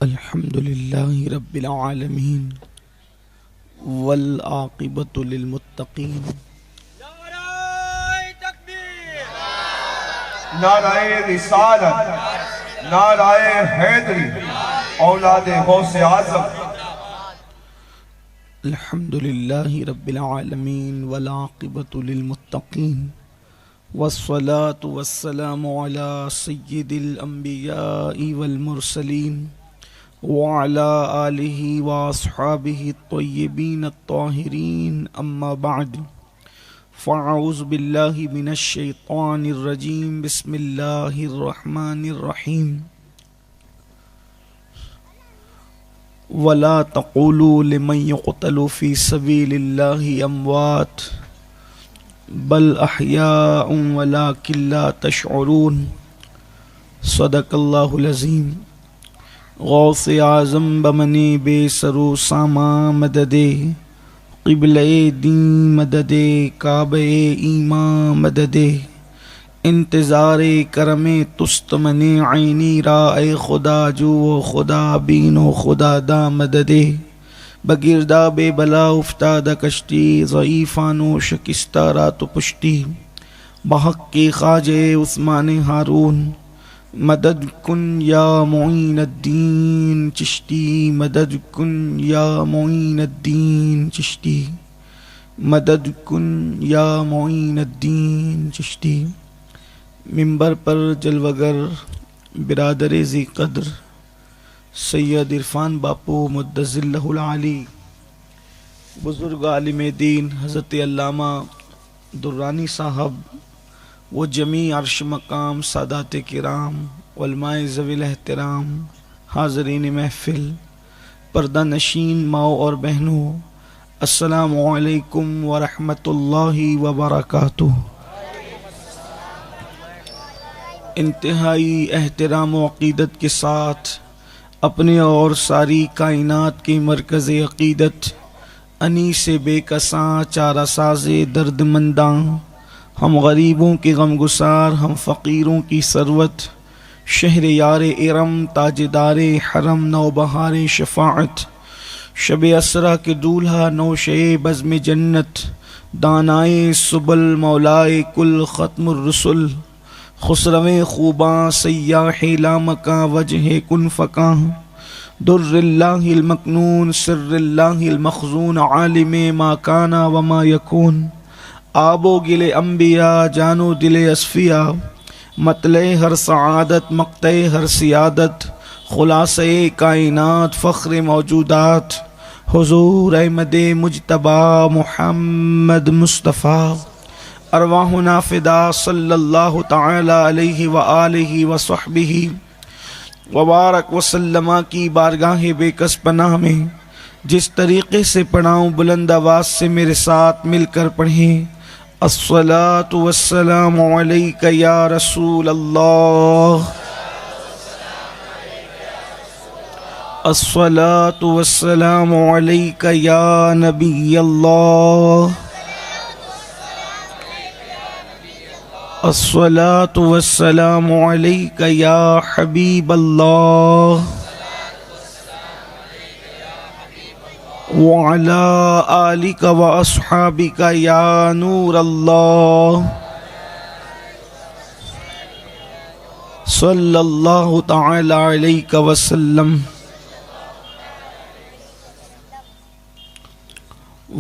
الحمد لله رب العالمين والعاقبة للمتقين نعرہ تکبیر، نعرہ رسالت، نعرہ حیدری، اولاد غوث اعظم۔ الحمد لله رب العالمين والعاقبة للمتقين والصلاة والسلام على سيد الأنبياء والمرسلين وعلى آله وأصحابه الطيبين الطاهرين أما بعد فأعوذ بالله من الشيطان الرجيم بسم الله الرحمن الرحيم ولا تقولوا لمن يقتل في سبيل الله أموات بل أحياء ولكن لا تشعرون صدق الله العظيم غوث اعظم بمنی بے سرو ساما مددے قبلِ دین مددے کعبہ ایمان مددے انتظار کرم تست من عینی را اے خدا جو و خدا بین و خدا دا مددے بگردہ بے بلا افتادہ کشتی ضعیفان و شکستہ رات و پشتی بحق کے خواجہ عثمان ہارون مدد کن یا معین الدین چشتی مدد کن یا معین الدین چشتی مدد کن یا معین الدین چشتی۔ منبر پر جلوگر برادر ذی قدر سید عرفان باپو مدظ اللہ العالی، بزرگ عالم دین حضرت علامہ درانی صاحب وہ جمیع عرش مقام سادات کرام علماء ذوی الاحترام، حاضرین محفل، پردہ نشین ماؤں اور بہنوں، السلام علیکم ورحمۃ اللہ وبرکاتہ۔ انتہائی احترام و عقیدت کے ساتھ اپنے اور ساری کائنات کی مرکز عقیدت انیس بے کساں چارہ ساز درد منداں، ہم غریبوں کے غم گسار، ہم فقیروں کی ثروت، شہر یار ارم تاجدار حرم نوبہار شفاعت، شب اسرا کے دولہا نوشے بزم جنت، دانائے سبل مولائے کل ختم الرسل، خسرو خوباں سیاح لامکاں وجہ کن فکاں، در اللہ المکنون سر اللہ المخزون عالم ما کانا وما یکون، آب و گل انبیاء جانو دل اصفیاء، مطلع ہر سعادت مقطع ہر سیادت، خلاصہ کائنات فخر موجودات، حضور احمد مجتبی محمد مصطفیٰ، ارواحنا فدا صلی اللہ تعالی علیہ وآلہ وصحبہ وبارک وسلم کی بارگاہ بے کس پناہ میں جس طریقے سے پڑھاؤں بلند آواز سے میرے ساتھ مل کر پڑھیں۔ الصلاۃ والسلام علیک یا رسول اللہ، الصلاۃ والسلام علیک یا نبی اللہ، الصلاۃ والسلام علیک یا حبیب اللہ، وعلى آلك وأصحابك يا نور الله، صلی اللہ تعالی علیہ وسلم۔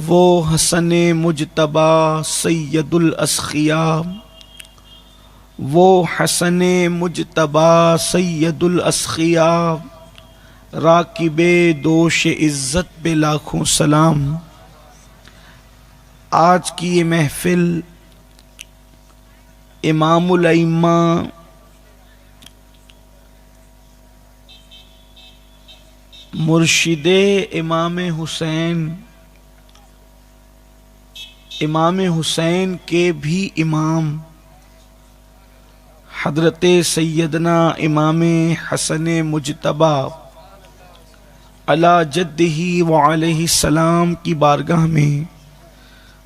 وہ حسن مجتبی سید الاسخیاء، وہ حسن مجتبی سید الاسخیاء، راکب دوش عزت پہ لاکھوں سلام۔ آج کی یہ محفل امام الائمہ مرشد امام حسین کے بھی امام حضرت سیدنا امام حسن مجتبی علی جدہ وعلیہ السلام کی بارگاہ میں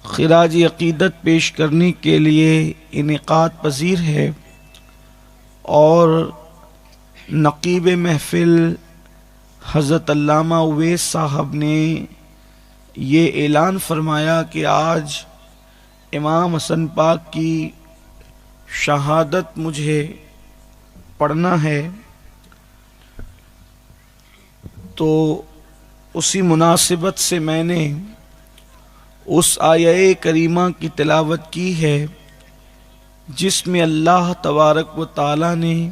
خراج عقیدت پیش کرنے کے لیے انعقاد پذیر ہے اور نقیب محفل حضرت علامہ اویس صاحب نے یہ اعلان فرمایا کہ آج امام حسن پاک کی شہادت مجھے پڑھنا ہے، تو اسی مناسبت سے میں نے اس آیہ کریمہ کی تلاوت کی ہے جس میں اللہ تبارک و تعالی نے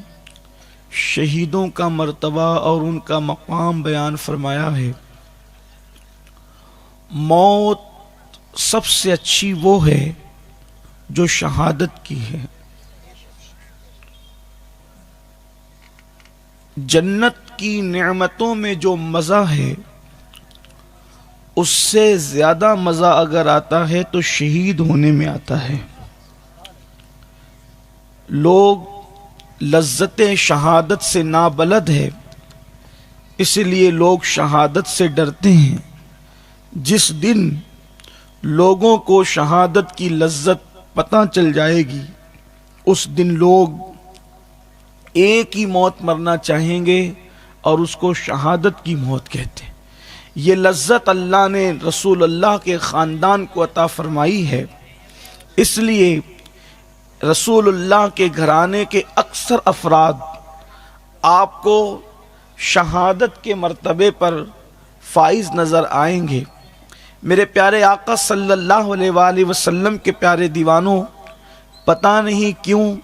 شہیدوں کا مرتبہ اور ان کا مقام بیان فرمایا ہے۔ موت سب سے اچھی وہ ہے جو شہادت کی ہے۔ جنت کی نعمتوں میں جو مزہ ہے اس سے زیادہ مزہ اگر آتا ہے تو شہید ہونے میں آتا ہے۔ لوگ لذت شہادت سے نابلد ہے، اس لیے لوگ شہادت سے ڈرتے ہیں۔ جس دن لوگوں کو شہادت کی لذت پتہ چل جائے گی اس دن لوگ ایک ہی موت مرنا چاہیں گے اور اس کو شہادت کی موت کہتے ہیں۔ یہ لذت اللہ نے رسول اللہ کے خاندان کو عطا فرمائی ہے، اس لیے رسول اللہ کے گھرانے کے اکثر افراد آپ کو شہادت کے مرتبے پر فائز نظر آئیں گے۔ میرے پیارے آقا صلی اللہ علیہ وآلہ وسلم کے پیارے دیوانوں، پتہ نہیں کیوں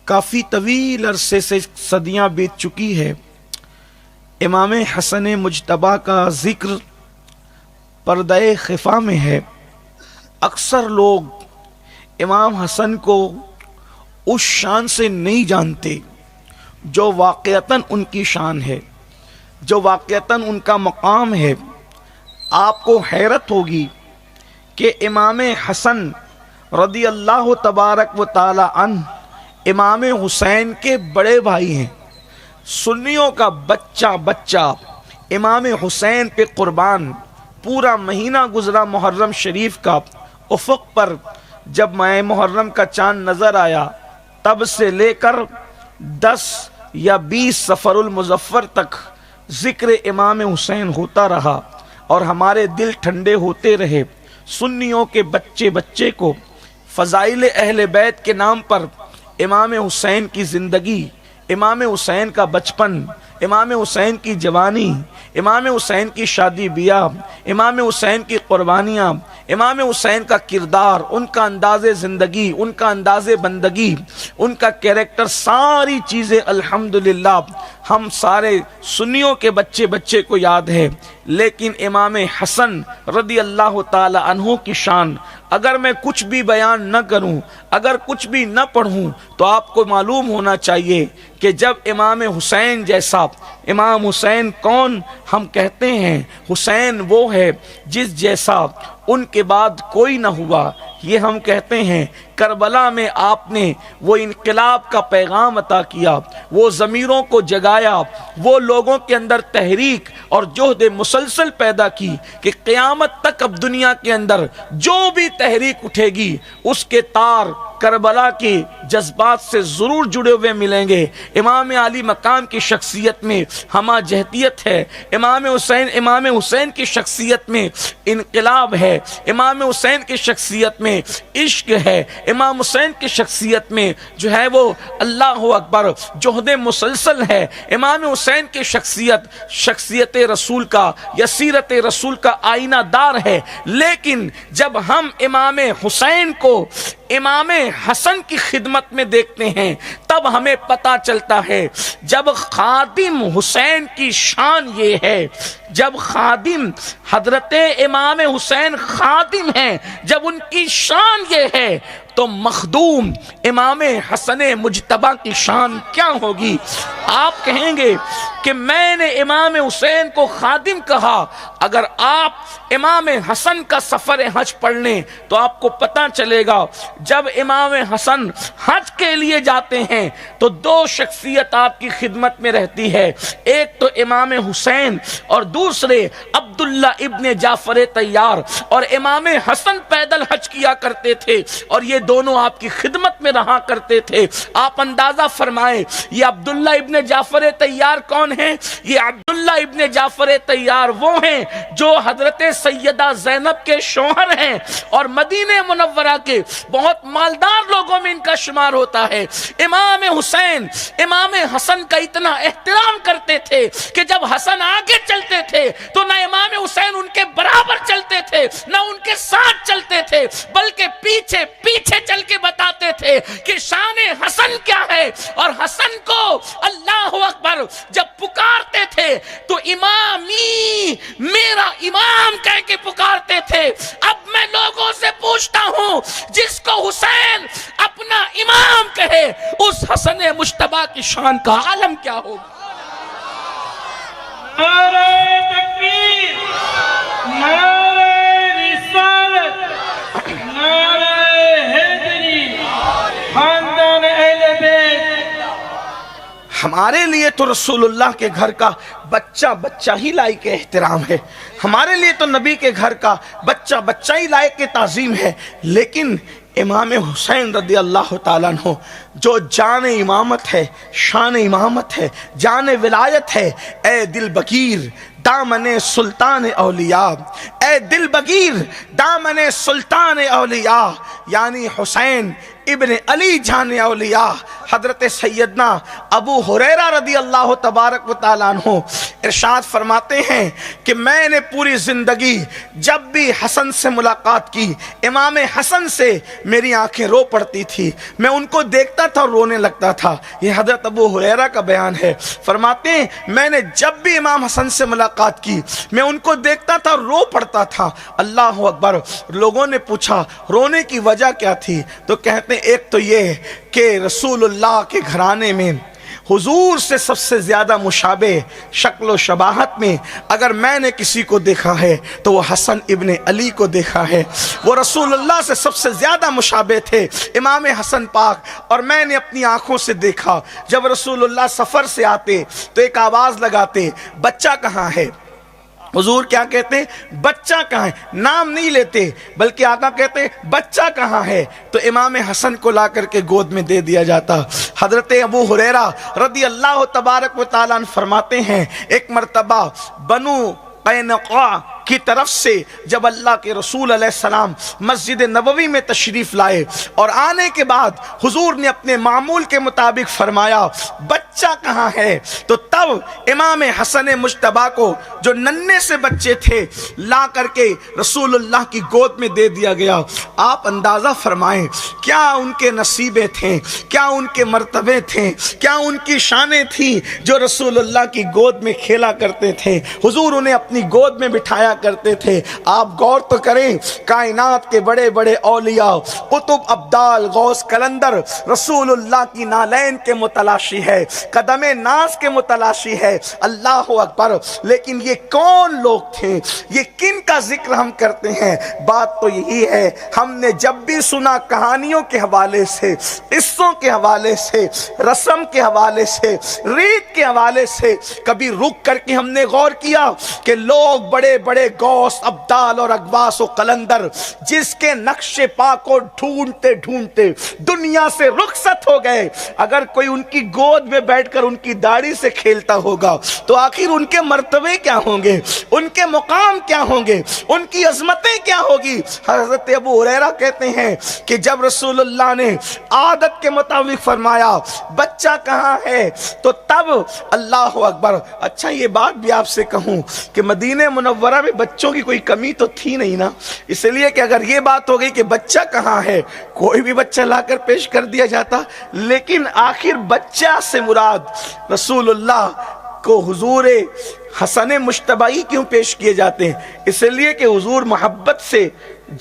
کافی طویل عرصے سے صدیاں بیت چکی ہے، امام حسن مجتبیٰ کا ذکر پردہ خفا میں ہے۔ اکثر لوگ امام حسن کو اس شان سے نہیں جانتے جو واقعتاً ان کی شان ہے، جو واقعتاً ان کا مقام ہے۔ آپ کو حیرت ہوگی کہ امام حسن رضی اللہ تبارک و تعالی عنہ امام حسین کے بڑے بھائی ہیں۔ سنیوں کا بچہ امام حسین پہ قربان۔ پورا مہینہ گزرا محرم شریف کا، افق پر جب ماہ محرم کا چاند نظر آیا تب سے لے کر 10 یا 20 سفر المظفر تک ذکر امام حسین ہوتا رہا اور ہمارے دل ٹھنڈے ہوتے رہے۔ سنیوں کے بچے کو فضائل اہل بیت کے نام پر امام حسین کی زندگی، امام حسین کا بچپن، امام حسین کی جوانی، امام حسین کی شادی بیاہ، امام حسین کی قربانیاں، امام حسین کا کردار، ان کا انداز زندگی، ان کا انداز بندگی، ان کا کیریکٹر، ساری چیزیں الحمدللہ ہم سارے سنیوں کے بچے کو یاد ہے۔ لیکن امام حسن رضی اللہ تعالی عنہ کی شان اگر میں کچھ بھی بیان نہ کروں، اگر کچھ بھی نہ پڑھوں تو آپ کو معلوم ہونا چاہیے کہ جب امام حسین جیسا، امام حسین کون؟ ہم کہتے ہیں حسین وہ ہے جس جیسا ان کے بعد کوئی نہ ہوا۔ یہ ہم کہتے ہیں کربلا میں آپ نے وہ انقلاب کا پیغام عطا کیا، وہ ضمیروں کو جگایا، وہ لوگوں کے اندر تحریک اور جہد مسلسل پیدا کی کہ قیامت تک اب دنیا کے اندر جو بھی تحریک اٹھے گی اس کے تار کربلا کے جذبات سے ضرور جڑے ہوئے ملیں گے۔ امام علی مقام کی شخصیت میں ہمہ جہتیت ہے، امام حسین کی شخصیت میں انقلاب ہے، امام حسین کی شخصیت میں عشق ہے، امام حسین کی شخصیت میں جو ہے وہ اللہ اکبر جہد مسلسل ہے۔ امام حسین کی شخصیت رسول کا یا سیرت رسول کا آئینہ دار ہے۔ لیکن جب ہم امام حسین کو امام حسن کی خدمت میں دیکھتے ہیں تب ہمیں پتہ چلتا ہے جب خادم حسین کی شان یہ ہے، جب خادم حضرت امام حسین خادم ہیں، جب ان کی شان یہ ہے تو مخدوم امام حسن مجتبیٰ کی شان کیا ہوگی؟ آپ کہیں گے کہ میں نے امام حسین کو خادم کہا، اگر آپ امام حسن کا سفر حج پڑھ لیں تو آپ کو پتہ چلے گا جب امام حسن حج کے لیے جاتے ہیں تو دو شخصیت آپ کی خدمت میں رہتی ہے، ایک تو امام حسین اور دوسرے عبداللہ ابن جعفر طیار۔ اور امام حسن پیدل حج کیا کرتے تھے اور یہ یہ دونوں آپ کی خدمت میں رہا کرتے تھے۔ آپ اندازہ فرمائیں یہ عبداللہ ابن جعفر طیار کون ہیں؟ یہ عبداللہ ابن جعفر طیار وہ ہیں جو حضرت سیدہ زینب کے شوہر ہیں اور مدینہ منورہ کے بہت مالدار لوگوں میں ان کا شمار ہوتا ہے۔ امام حسین امام حسن کا اتنا احترام کرتے تھے کہ جب حسن آگے چلتے تھے تو نہ امام حسین ان کے برابر چلتے تھے نہ ان کے ساتھ چلتے تھے، بلکہ پیچھے پیچھے چل کے بتاتے تھے کہ شان حسن کیا ہے۔ اور حسن کو اللہ اکبر جب پکارتے تھے تو امامی، میرا امام کہہ کے پکارتے تھے۔ اب میں لوگوں سے پوچھتا ہوں جس کو حسین اپنا امام کہے اس حسن مجتبی کی شان کا عالم کیا ہوگا؟ نعرہ تکبیر، نعرہ رسالت، نعرہ حیدری، خاندان اہل بیت۔ ہمارے لیے تو رسول اللہ کے گھر کا بچہ بچہ ہی لائق احترام ہے، ہمارے لیے تو نبی کے گھر کا بچہ بچہ ہی لائق تعظیم ہے، لیکن امام حسین رضی اللہ تعالیٰ عنہ جو جان امامت ہے، شان امامت ہے، جان ولایت ہے، اے دل بگیر دامن سلطان اولیاء، اے دل بگیر دامن سلطان اولیاء، یعنی حسین ابن علی جان اولیاء حضرت سیدنا ابو ہریرہ رضی اللہ تبارک و تعالیٰ عنہ ارشاد فرماتے ہیں کہ میں نے پوری زندگی جب بھی حسن سے ملاقات کی، امام حسن سے میری آنکھیں رو پڑتی تھی، میں ان کو دیکھتا تھا اور رونے لگتا تھا۔ یہ حضرت ابو ہریرہ کا بیان ہے، فرماتے ہیں میں نے جب بھی امام حسن سے ملاقات کی میں ان کو دیکھتا تھا اور رو پڑتا تھا۔ اللہ اکبر۔ لوگوں نے پوچھا رونے کی وجہ کیا تھی؟ تو کہتے ہیں ایک تو یہ کہ رسول اللہ کے گھرانے میں حضور سے سب سے زیادہ مشابہ شکل و شباہت میں اگر میں نے کسی کو دیکھا ہے تو وہ حسن ابن علی کو دیکھا ہے۔ وہ رسول اللہ سے سب سے زیادہ مشابہ تھے امام حسن پاک، اور میں نے اپنی آنکھوں سے دیکھا جب رسول اللہ سفر سے آتے تو ایک آواز لگاتے، بچہ کہاں ہے؟ حضور کیا کہتے ہیں؟ بچہ کہاں ہے؟ نام نہیں لیتے بلکہ آقا کہتے ہیں بچہ کہاں ہے؟ تو امام حسن کو لا کر کے گود میں دے دیا جاتا۔ حضرت ابو ہریرہ رضی اللہ تبارک و تعالیٰ عنہ فرماتے ہیں ایک مرتبہ بنو قینقاع کی طرف سے جب اللہ کے رسول علیہ السلام مسجد نبوی میں تشریف لائے اور آنے کے بعد حضور نے اپنے معمول کے مطابق فرمایا بچہ کہاں ہے؟ تو تب امام حسن مجتبی کو جو ننھے سے بچے تھے لا کر کے رسول اللہ کی گود میں دے دیا گیا۔ آپ اندازہ فرمائیں کیا ان کے نصیبے تھے، کیا ان کے مرتبے تھے، کیا ان کی شانیں تھیں جو رسول اللہ کی گود میں کھیلا کرتے تھے، حضور انہیں اپنی گود میں بٹھایا کرتے تھے۔ آپ غور تو کریں کائنات کے بڑے بڑے اولیاء قطب ابدال غوث کلندر رسول اللہ کی نالین کے متلاشی ہے، قدم ناز کے متلاشی ہے۔ اللہ اکبر۔ لیکن یہ کون لوگ تھے؟ یہ کن کا ذکر ہم کرتے ہیں؟ بات تو یہی ہے ہم نے جب بھی سنا کہانیوں کے حوالے سے، قصوں کے حوالے سے، رسم کے حوالے سے، ریت کے حوالے سے، کبھی رک کر کے ہم نے غور کیا کہ لوگ بڑے بڑے غوث ابدال اور اغواث و قلندر جس کے نقش پا کو ڈھونڈتے ڈھونڈتے دنیا سے رخصت ہو گئے، اگر کوئی ان کی گود میں بیٹھ کر ان کی داڑھی سے کھیلتا ہوگا تو آخر ان کے مرتبے کیا ہوں گے، ان کے مقام کیا ہوں گے، ان کی عظمتیں کیا ہوگی۔ حضرت ابو ہریرہ کہتے ہیں کہ جب رسول اللہ نے عادت کے مطابق فرمایا بچہ کہاں ہے تو تب اللہ اکبر۔ اچھا یہ بات بھی آپ سے کہوں کہ مدینہ منورہ میں بچوں کی کوئی کمی تو تھی نہیں نا، اس لیے کہ اگر یہ بات ہو گئی کہ بچہ کہاں ہے کوئی بھی بچہ لا کر پیش کر دیا جاتا، لیکن آخر بچہ سے مراد رسول اللہ کو حضور حسن مجتبی کیوں پیش کیے جاتے ہیں؟ اس لیے کہ حضور محبت سے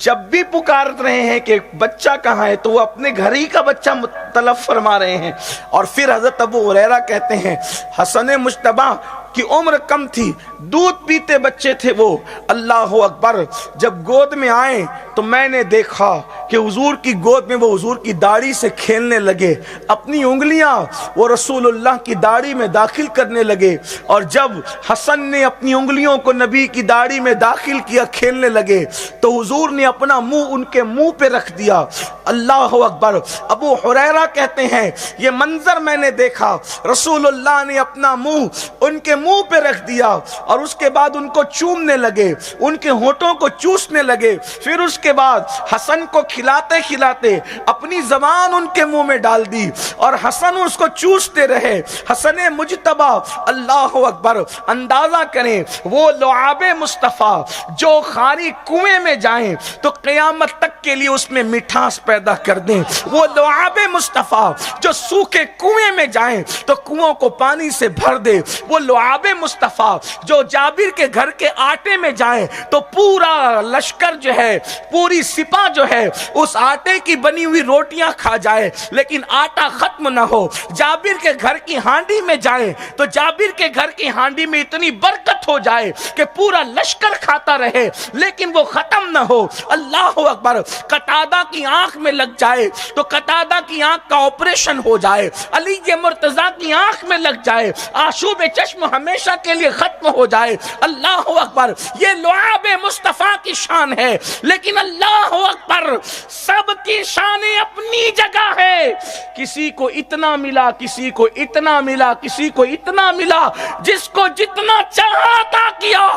جب بھی پکار رہے ہیں کہ بچہ کہاں ہے تو وہ اپنے گھر ہی کا بچہ طلب فرما رہے ہیں۔ اور پھر حضرت ابو ہریرہ کہتے ہیں حسن مجتبی کی عمر کم تھی، دودھ پیتے بچے تھے وہ، اللہ اکبر، جب گود میں آئے تو میں نے دیکھا کہ حضور کی گود میں وہ حضور کی داڑھی سے کھیلنے لگے، اپنی انگلیاں وہ رسول اللہ کی داڑھی میں داخل کرنے لگے، اور جب حسن نے اپنی انگلیوں کو نبی کی داڑھی میں داخل کیا، کھیلنے لگے، تو حضور نے اپنا منہ ان کے منہ پہ رکھ دیا، اللہ اکبر۔ ابو ہریرہ کہتے ہیں یہ منظر میں نے دیکھا، رسول اللہ نے اپنا منہ ان کے منہ پہ رکھ دیا اور اس کے بعد ان کو چومنے لگے، ان کے ہونٹوں کو چوسنے لگے، پھر اس کے بعد حسن کو کھلاتے کھلاتے اپنی زبان ان کے منہ میں ڈال دی اور حسن اس کو چوستے رہے۔ حسن مجتبی، اللہ اکبر، اندازہ کریں وہ لعاب مصطفیٰ جو خالی کنویں میں جائیں تو قیامت تک کے لیے اس میں مٹھاس پیدا کر دیں، وہ لعاب مصطفیٰ جو سوکھے کنویں میں جائیں تو کنووں کو پانی سے بھر دے، وہ لعاب مصطفیٰ جو جابر کے گھر کے آٹے میں جائیں تو پورا لشکر جو ہے، پوری سپاہ جو ہے اس آٹے کی بنی ہوئی روٹیاں کھا جائے لیکن آٹا ختم نہ ہو۔ جابر کے گھر کی ہانڈی میں جائیں تو جابر کے گھر کی ہانڈی میں اتنی برکت ہو جائے کہ پورا لشکر کھاتا رہے لیکن وہ ختم نہ ہو۔ اللہ اکبر، قتادہ کی آنکھ میں لگ جائے تو قتادہ کی آنکھ کا آپریشن ہو جائے، علی مرتضیٰ کی آنکھ میں لگ جائے، آشوب چشم ہمیشہ کے لیے ختم ہو جائے۔ اللہ اکبر، یہ لعاب مصطفیٰ کی شان ہے، لیکن اللہ اکبر سب کی شانیں اپنی جگہ ہے۔ کسی کو اتنا ملا، کسی کو اتنا ملا، کسی کو اتنا ملا، جس کو جتنا چاہا عطا کیا،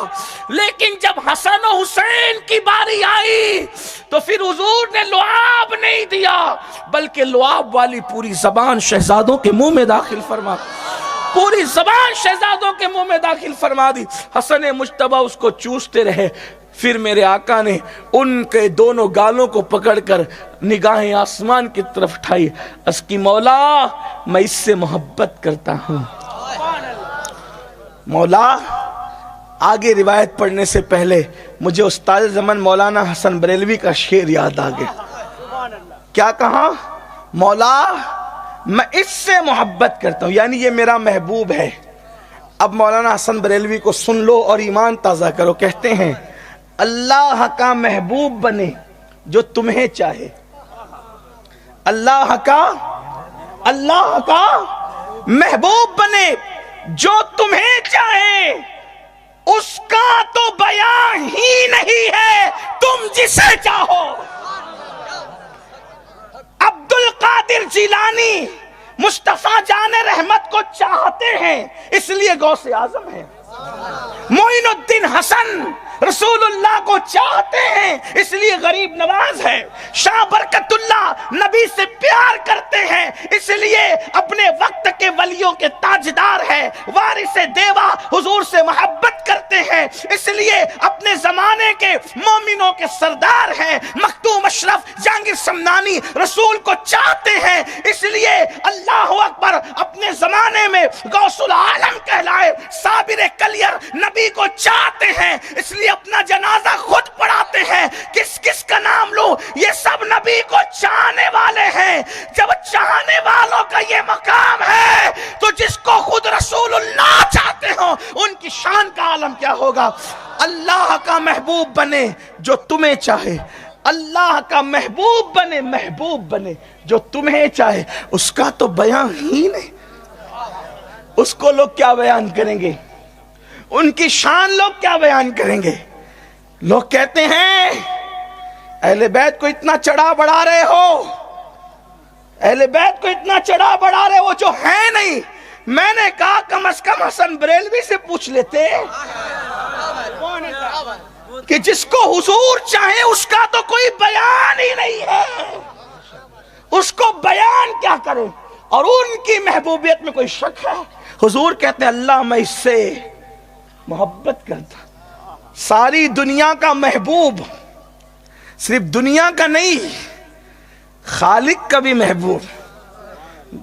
لیکن جب حسن و حسین کی باری آئی تو پھر حضور نے لعاب نہیں دیا بلکہ لعاب والی پوری زبان شہزادوں کے منہ میں داخل فرما، پوری زبان شہزادوں کے منہ میں داخل فرما دی۔ حسن مجتبی اس کو چوستے رہے، پھر میرے آقا نے ان کے دونوں گالوں کو پکڑ کر نگاہیں آسمان کی طرف اٹھائی، اس کی مولا میں اس سے محبت کرتا ہوں۔ مولا، آگے روایت پڑھنے سے پہلے مجھے استاد زمن مولانا حسن بریلوی کا شعر یاد آ گیا۔ کیا کہا؟ مولا میں اس سے محبت کرتا ہوں، یعنی یہ میرا محبوب ہے۔ اب مولانا حسن بریلوی کو سن لو اور ایمان تازہ کرو۔ کہتے ہیں اللہ کا محبوب بنے جو تمہیں چاہے، اللہ کا محبوب بنے جو تمہیں چاہے، اس کا تو بیان ہی نہیں ہے تم جسے چاہو۔ عبد القادر جیلانی مصطفیٰ جان رحمت کو چاہتے ہیں اس لیے غوث اعظم ہے، معین الدین حسن رسول اللہ کو چاہتے ہیں اس لیے غریب نواز ہے، شاہ برکت اللہ نبی سے پیار کرتے ہیں اس لیے اپنے وقت کے ولیوں کے تاجدار ہے، وارث دیوا حضور سے محبت کرتے ہیں اس لیے اپنے زمانے کے مومنوں کے سردار ہیں، مختوم اشرف جہانگیر سمنانی رسول کو چاہتے ہیں اس لیے اللہ اکبر اپنے زمانے میں غوث العالم کہلائے، صابر کلیر نبی کو چاہتے ہیں اس لیے اپنا جنازہ خود پڑھاتے ہیں۔ کس کس کا نام لوں؟ یہ سب نبی کو چاہنے والے ہیں۔ جب چاہنے والوں کا یہ مقام ہے تو جس کو خود رسول اللہ چاہتے ہوں ان کی شان کا عالم کیا ہوگا۔ اللہ کا محبوب بنے جو تمہیں چاہے، اللہ کا محبوب بنے جو تمہیں چاہے، اس کا تو بیان ہی نہیں، اس کو لوگ کیا بیان کریں گے، ان کی شان لوگ کیا بیان کریں گے۔ لوگ کہتے ہیں اہل بیت کو اتنا چڑھا بڑھا رہے ہو، اہل بیت کو اتنا چڑھا بڑھا رہے ہو جو ہے نہیں۔ میں نے کہا کم از کم حسن بریلوی سے پوچھ لیتے کہ جس کو حضور چاہے اس کا تو کوئی بیان ہی نہیں ہے، اس کو بیان کیا کرے، اور ان کی محبوبیت میں کوئی شک ہے۔ حضور کہتے ہیں اللہ میں اس سے محبت کرتا، ساری دنیا کا محبوب، صرف دنیا کا نہیں، خالق کا بھی محبوب،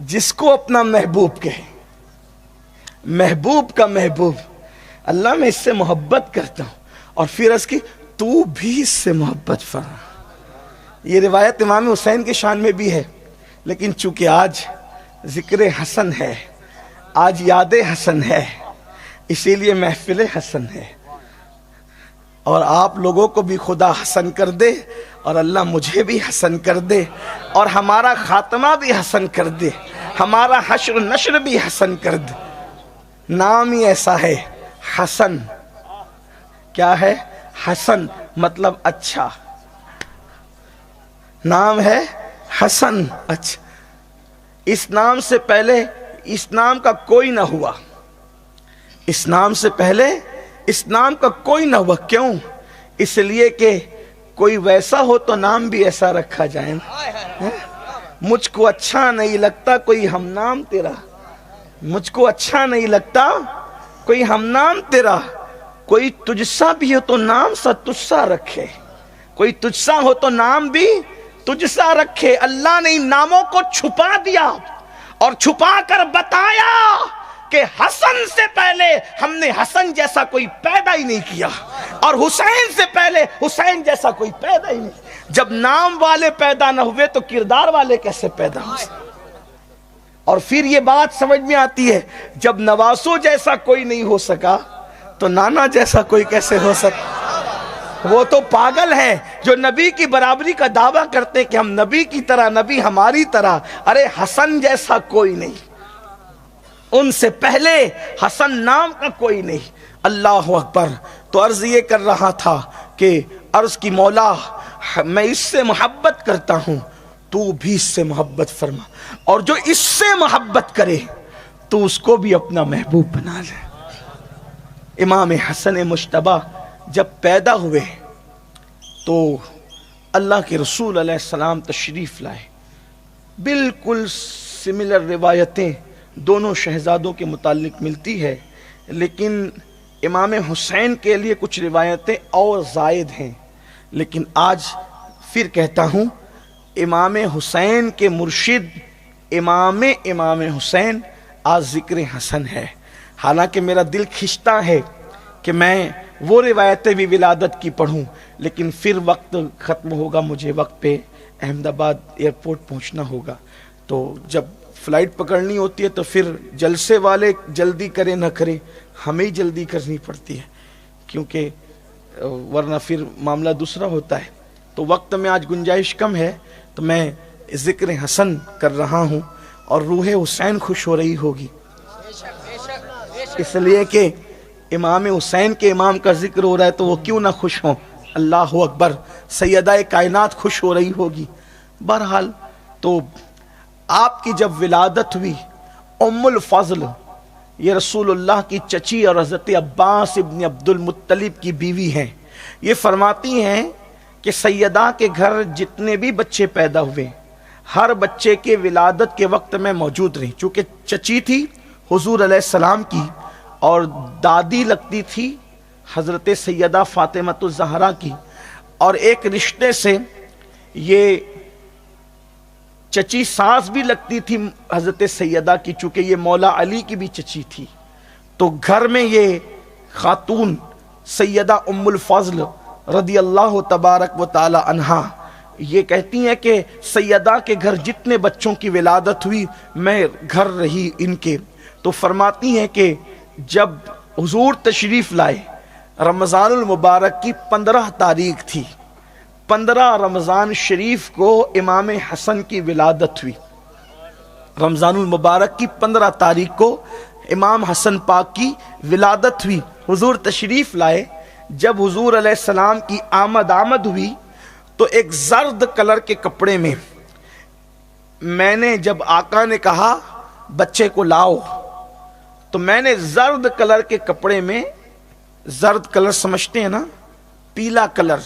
جس کو اپنا محبوب کہے، محبوب کا محبوب، اللہ میں اس سے محبت کرتا ہوں، اور پھر اس کی تو بھی اس سے محبت فرما۔ یہ روایت امام حسین کے شان میں بھی ہے، لیکن چونکہ آج ذکر حسن ہے، آج یاد حسن ہے، اسی لیے محفل حسن ہے، اور آپ لوگوں کو بھی خدا حسن کر دے، اور اللہ مجھے بھی حسن کر دے، اور ہمارا خاتمہ بھی حسن کر دے، ہمارا حشر و نشر بھی حسن کر دے۔ نام ہی ایسا ہے حسن۔ کیا ہے؟ حسن مطلب اچھا، نام ہے حسن، اچھا۔ اس نام سے پہلے اس نام کا کوئی نہ ہوا، اس نام سے پہلے اس نام کا کوئی نہ ہوا۔ کیوں؟ اس لیے کہ کوئی ویسا ہو تو نام بھی ایسا رکھا جائے نا۔ مجھ کو اچھا نہیں لگتا کوئی ہم نام تیرا، مجھ کو اچھا نہیں لگتا کوئی ہم نام تیرا، کوئی تجھ سا بھی ہو تو نام سا تجھ سا رکھے، کوئی تجھ سا ہو تو نام بھی تجھ سا رکھے۔ اللہ نے ان ناموں کو چھپا دیا اور چھپا کر بتایا کہ حسن سے پہلے ہم نے حسن جیسا کوئی پیدا ہی نہیں کیا، اور حسین سے پہلے حسین جیسا کوئی پیدا ہی نہیں۔ جب نام والے پیدا نہ ہوئے تو کردار والے کیسے پیدا ہو سکتے؟ اور پھر یہ بات سمجھ میں آتی ہے، جب نواسو جیسا کوئی نہیں ہو سکا تو نانا جیسا کوئی کیسے ہو سکتا؟ وہ تو پاگل ہے جو نبی کی برابری کا دعویٰ کرتے کہ ہم نبی کی طرح، نبی ہماری طرح۔ ارے حسن جیسا کوئی نہیں، ان سے پہلے حسن نام کا کوئی نہیں۔ اللہ اکبر۔ تو عرض یہ کر رہا تھا کہ عرض کی مولا میں اس سے محبت کرتا ہوں، تو بھی اس سے محبت فرما، اور جو اس سے محبت کرے تو اس کو بھی اپنا محبوب بنا لے۔ امام حسن مجتبی جب پیدا ہوئے تو اللہ کے رسول علیہ السلام تشریف لائے۔ بالکل سملر روایتیں دونوں شہزادوں کے متعلق ملتی ہے، لیکن امام حسین کے لیے کچھ روایتیں اور زائد ہیں۔ لیکن آج پھر کہتا ہوں، امام حسین کے مرشد امام حسین آج ذکر حسن ہے۔ حالانکہ میرا دل کھنچتا ہے کہ میں وہ روایتیں بھی ولادت کی پڑھوں، لیکن پھر وقت ختم ہوگا، مجھے وقت پہ احمد آباد ایئرپورٹ پہنچنا ہوگا۔ تو جب فلائٹ پکڑنی ہوتی ہے تو پھر جلسے والے جلدی کرے نہ کرے، ہمیں ہی جلدی کرنی پڑتی ہے، کیونکہ ورنہ پھر معاملہ دوسرا ہوتا ہے۔ تو وقت میں آج گنجائش کم ہے، تو میں ذکر حسن کر رہا ہوں، اور روح حسین خوش ہو رہی ہوگی، اس لیے کہ امام حسین کے امام کا ذکر ہو رہا ہے تو وہ کیوں نہ خوش ہوں۔ اللہ اکبر۔ سیدہ کائنات خوش ہو رہی ہوگی۔ بہرحال تو آپ کی جب ولادت ہوئی، ام الفضل یہ رسول اللہ کی چچی اور حضرت عباس ابن عبد المطلب کی بیوی ہیں، یہ فرماتی ہیں کہ سیدہ کے گھر جتنے بھی بچے پیدا ہوئے، ہر بچے کے ولادت کے وقت میں موجود رہی، چونکہ چچی تھی حضور علیہ السلام کی، اور دادی لگتی تھی حضرت سیدہ فاطمہ الزہرا کی، اور ایک رشتے سے یہ چچی ساس بھی لگتی تھی حضرت سیدہ کی، چونکہ یہ مولا علی کی بھی چچی تھی۔ تو گھر میں یہ خاتون سیدہ ام الفضل رضی اللہ تبارک و تعالی عنہا یہ کہتی ہیں کہ سیدہ کے گھر جتنے بچوں کی ولادت ہوئی میں گھر رہی ان کے۔ تو فرماتی ہیں کہ جب حضور تشریف لائے، رمضان المبارک کی 15 تاریخ تھی، 15 رمضان شریف کو امام حسن کی ولادت ہوئی۔ رمضان المبارک کی 15 تاریخ کو امام حسن پاک کی ولادت ہوئی، حضور تشریف لائے۔ جب حضور علیہ السلام کی آمد ہوئی تو ایک زرد کلر کے کپڑے میں نے جب آقا نے کہا بچے کو لاؤ، تو میں نے زرد کلر کے کپڑے میں، زرد کلر سمجھتے ہیں نا، پیلا کلر،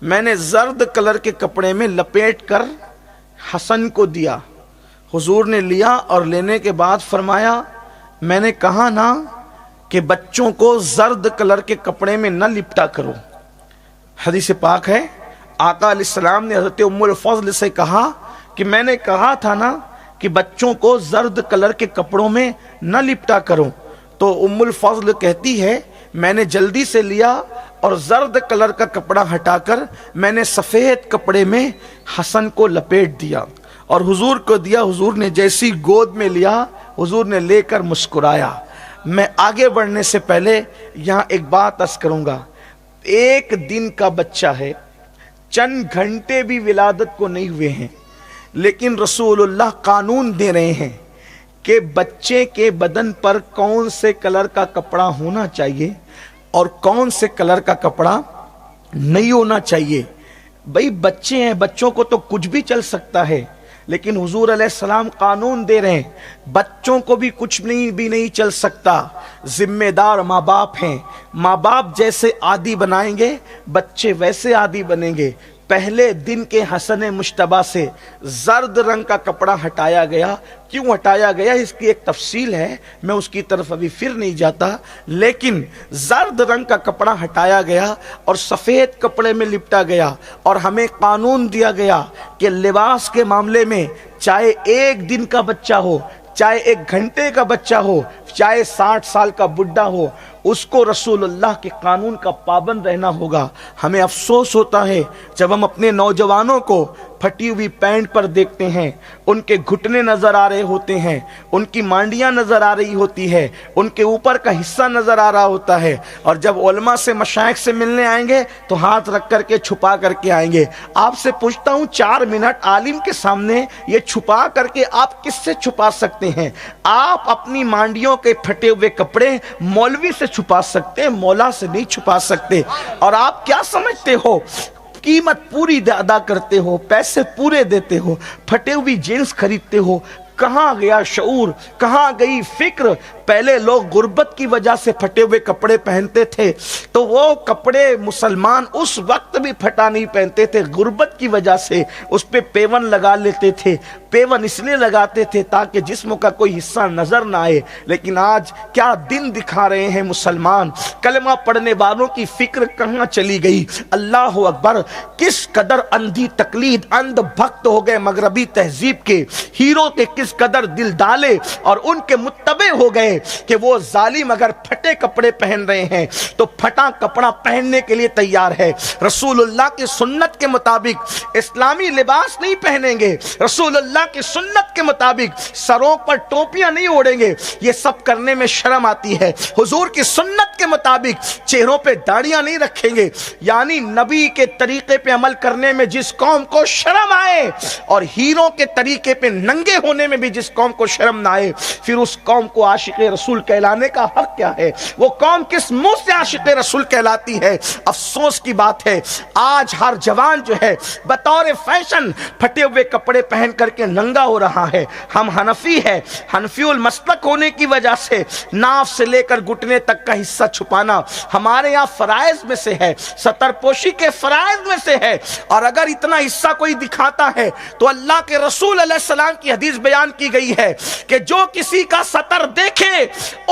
میں نے زرد کلر کے کپڑے میں لپیٹ کر حسن کو دیا۔ حضور نے لیا اور لینے کے بعد فرمایا، میں نے کہا نا کہ بچوں کو زرد کلر کے کپڑے میں نہ لپٹا کرو۔ حدیث پاک ہے، آقا علیہ السلام نے حضرت ام الفضل سے کہا کہ میں نے کہا تھا نا کہ بچوں کو زرد کلر کے کپڑوں میں نہ لپٹا کرو۔ تو ام الفضل کہتی ہے میں نے جلدی سے لیا اور زرد کلر کا کپڑا ہٹا کر میں نے سفید کپڑے میں حسن کو لپیٹ دیا اور حضور کو دیا۔ حضور نے جیسی گود میں لیا، حضور نے لے کر مسکرایا، میں آگے بڑھنے سے پہلے یہاں ایک بات عرض کروں گا. ایک دن کا بچہ ہے, چند گھنٹے بھی ولادت کو نہیں ہوئے ہیں, لیکن رسول اللہ قانون دے رہے ہیں کہ بچے کے بدن پر کون سے کلر کا کپڑا ہونا چاہیے اور کون سے کلر کا کپڑا نہیں ہونا چاہیے. بھئی بچے ہیں, بچوں کو تو کچھ بھی چل سکتا ہے, لیکن حضور علیہ السلام قانون دے رہے ہیں بچوں کو بھی کچھ نہیں چل سکتا. ذمہ دار ماں باپ ہیں, ماں باپ جیسے عادی بنائیں گے بچے ویسے عادی بنیں گے. پہلے دن کے حسن مشتبہ سے زرد رنگ کا کپڑا ہٹایا گیا. کیوں ہٹایا گیا اس کی ایک تفصیل ہے, میں اس کی طرف ابھی پھر نہیں جاتا, لیکن زرد رنگ کا کپڑا ہٹایا گیا اور سفید کپڑے میں لپٹا گیا, اور ہمیں قانون دیا گیا کہ لباس کے معاملے میں چاہے ایک دن کا بچہ ہو, چاہے ایک گھنٹے کا بچہ ہو, چاہے 60 سال کا بڈھا ہو, اس کو رسول اللہ کے قانون کا پابند رہنا ہوگا. ہمیں افسوس ہوتا ہے جب ہم اپنے نوجوانوں کو پھٹی ہوئی پینٹ پر دیکھتے ہیں, ان کے گھٹنے نظر آ رہے ہوتے ہیں, ان کی مانڈیاں نظر آ رہی ہوتی ہے, ان کے اوپر کا حصہ نظر آ رہا ہوتا ہے, اور جب علماء سے مشائخ سے ملنے آئیں گے تو ہاتھ رکھ کر کے چھپا کر کے آئیں گے. آپ سے پوچھتا ہوں 4 منٹ عالم کے سامنے یہ چھپا کر کے آپ کس سے چھپا سکتے ہیں؟ آپ اپنی مانڈیوں کے پھٹے ہوئے کپڑے مولوی سے چھپا سکتے ہیں, مولا سے نہیں چھپا سکتے. اور آپ کیا سمجھتے ہو قیمت پوری ادا کرتے ہو, پیسے پورے دیتے ہو, پھٹے ہوئی جینس خریدتے ہو. کہاں گیا شعور, کہاں گئی فکر؟ پہلے لوگ غربت کی وجہ سے پھٹے ہوئے کپڑے پہنتے تھے, تو وہ کپڑے مسلمان اس وقت بھی پھٹا نہیں پہنتے تھے, غربت کی وجہ سے اس پہ پیون لگا لیتے تھے. پیون اس لیے لگاتے تھے تاکہ جسم کا کوئی حصہ نظر نہ آئے. لیکن آج کیا دن دکھا رہے ہیں مسلمان, کلمہ پڑھنے والوں کی فکر کہاں چلی گئی؟ اللہ اکبر, کس قدر اندھی تقلید, اندھ بھکت ہو گئے مغربی تہذیب کے. ہیرو کے کس قدر دل ڈالے اور ان کے متبع ہو گئے کہ وہ ظالم اگر پھٹے کپڑے پہن رہے ہیں تو پھٹا کپڑا پہننے کے لیے تیار ہے. رسول اللہ کی سنت کے مطابق اسلامی لباس نہیں پہنیں گے, رسول اللہ کی سنت کے مطابق سروں پر ٹوپیاں نہیں اوڑھیں گے, یہ سب کرنے میں شرم آتی ہے. حضور کی سنت کے مطابق چہروں پہ داڑیاں نہیں رکھیں گے. یعنی نبی کے طریقے پہ عمل کرنے میں جس قوم کو شرم آئے اور ہیروں کے طریقے پہ ننگے ہونے میں بھی جس قوم کو شرم نہ آئے, پھر اس قوم کو عاشق رسول کہلانے کا حق کیا ہے؟ وہ قوم کس منہ سے عاشق رسول کہلاتی ہے؟ افسوس کی بات ہے آج ہر جوان جو ہے بطور فیشن پھٹے ہوئے کپڑے پہن کر کے ننگا ہو رہا ہے. ہم حنفی ہے, حنفی المسلک ہونے کی وجہ سے ناف سے لے کر گھٹنے تک کا حصہ چھپانا ہمارے یہاں فرائض میں سے ہے, ستر پوشی کے فرائض میں سے ہے. اور اگر اتنا حصہ کوئی دکھاتا ہے تو اللہ کے رسول علیہ السلام کی حدیث بیان کی گئی ہے کہ جو کسی کا ستر دیکھے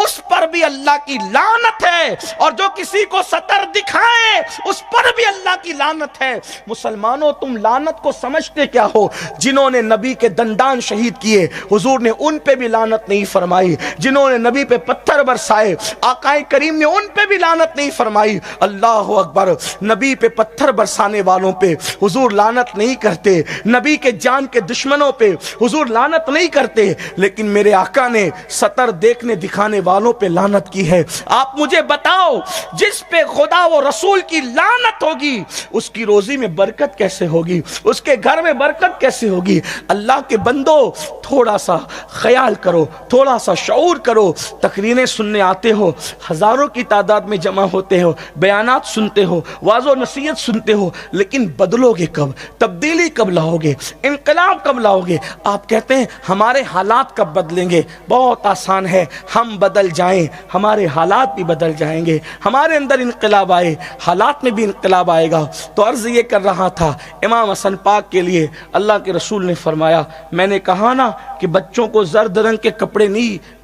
اس پر بھی اللہ کی لعنت ہے, اور جو کسی کو ستر دکھائے اس پر بھی اللہ کی لعنت ہے. مسلمانوں تم لعنت کو سمجھتے کیا ہو؟ جنہوں نے نبی کے دندان شہید کیے حضور نے ان پہ بھی لعنت نہیں فرمائی, جنہوں نے نبی پہ پتھر برسائے آقا کریم نے ان پہ بھی لعنت نہیں فرمائی. اللہ اکبر, نبی پہ پتھر برسانے والوں پہ حضور لعنت نہیں کرتے, نبی کے جان کے دشمنوں پہ حضور لعنت نہیں کرتے, لیکن میرے آقا نے ستر دیکھنے دکھانے والوں پہ لعنت کی ہے. آپ مجھے بتاؤ جس پہ خدا و رسول کی لعنت ہوگی اس کی روزی میں برکت کیسے ہوگی, اس کے گھر میں برکت کیسے ہوگی؟ اللہ کے بندو تھوڑا سا خیال کرو, تھوڑا سا شعور کرو. تقریریں سننے آتے ہو, ہزاروں کی تعداد میں جمع ہوتے ہو, بیانات سنتے ہو, واعظ و نصیحت سنتے ہو, لیکن بدلو گے کب؟ تبدیلی کب لاؤ گے؟ انقلاب کب لاؤ گے؟ آپ کہتے ہیں ہمارے حالات کب بدلیں گے؟ بہت آسان ہے, ہم بدل جائیں ہمارے حالات بھی بدل جائیں گے. ہمارے اندر انقلاب آئے حالات میں بھی انقلاب آئے گا. تو عرض یہ کر رہا تھا امام حسن پاک کے لیے اللہ کے رسول نے فرمایا, میں نے کہا نا کہ بچوں کو زرد رنگ کے کپڑے نہیں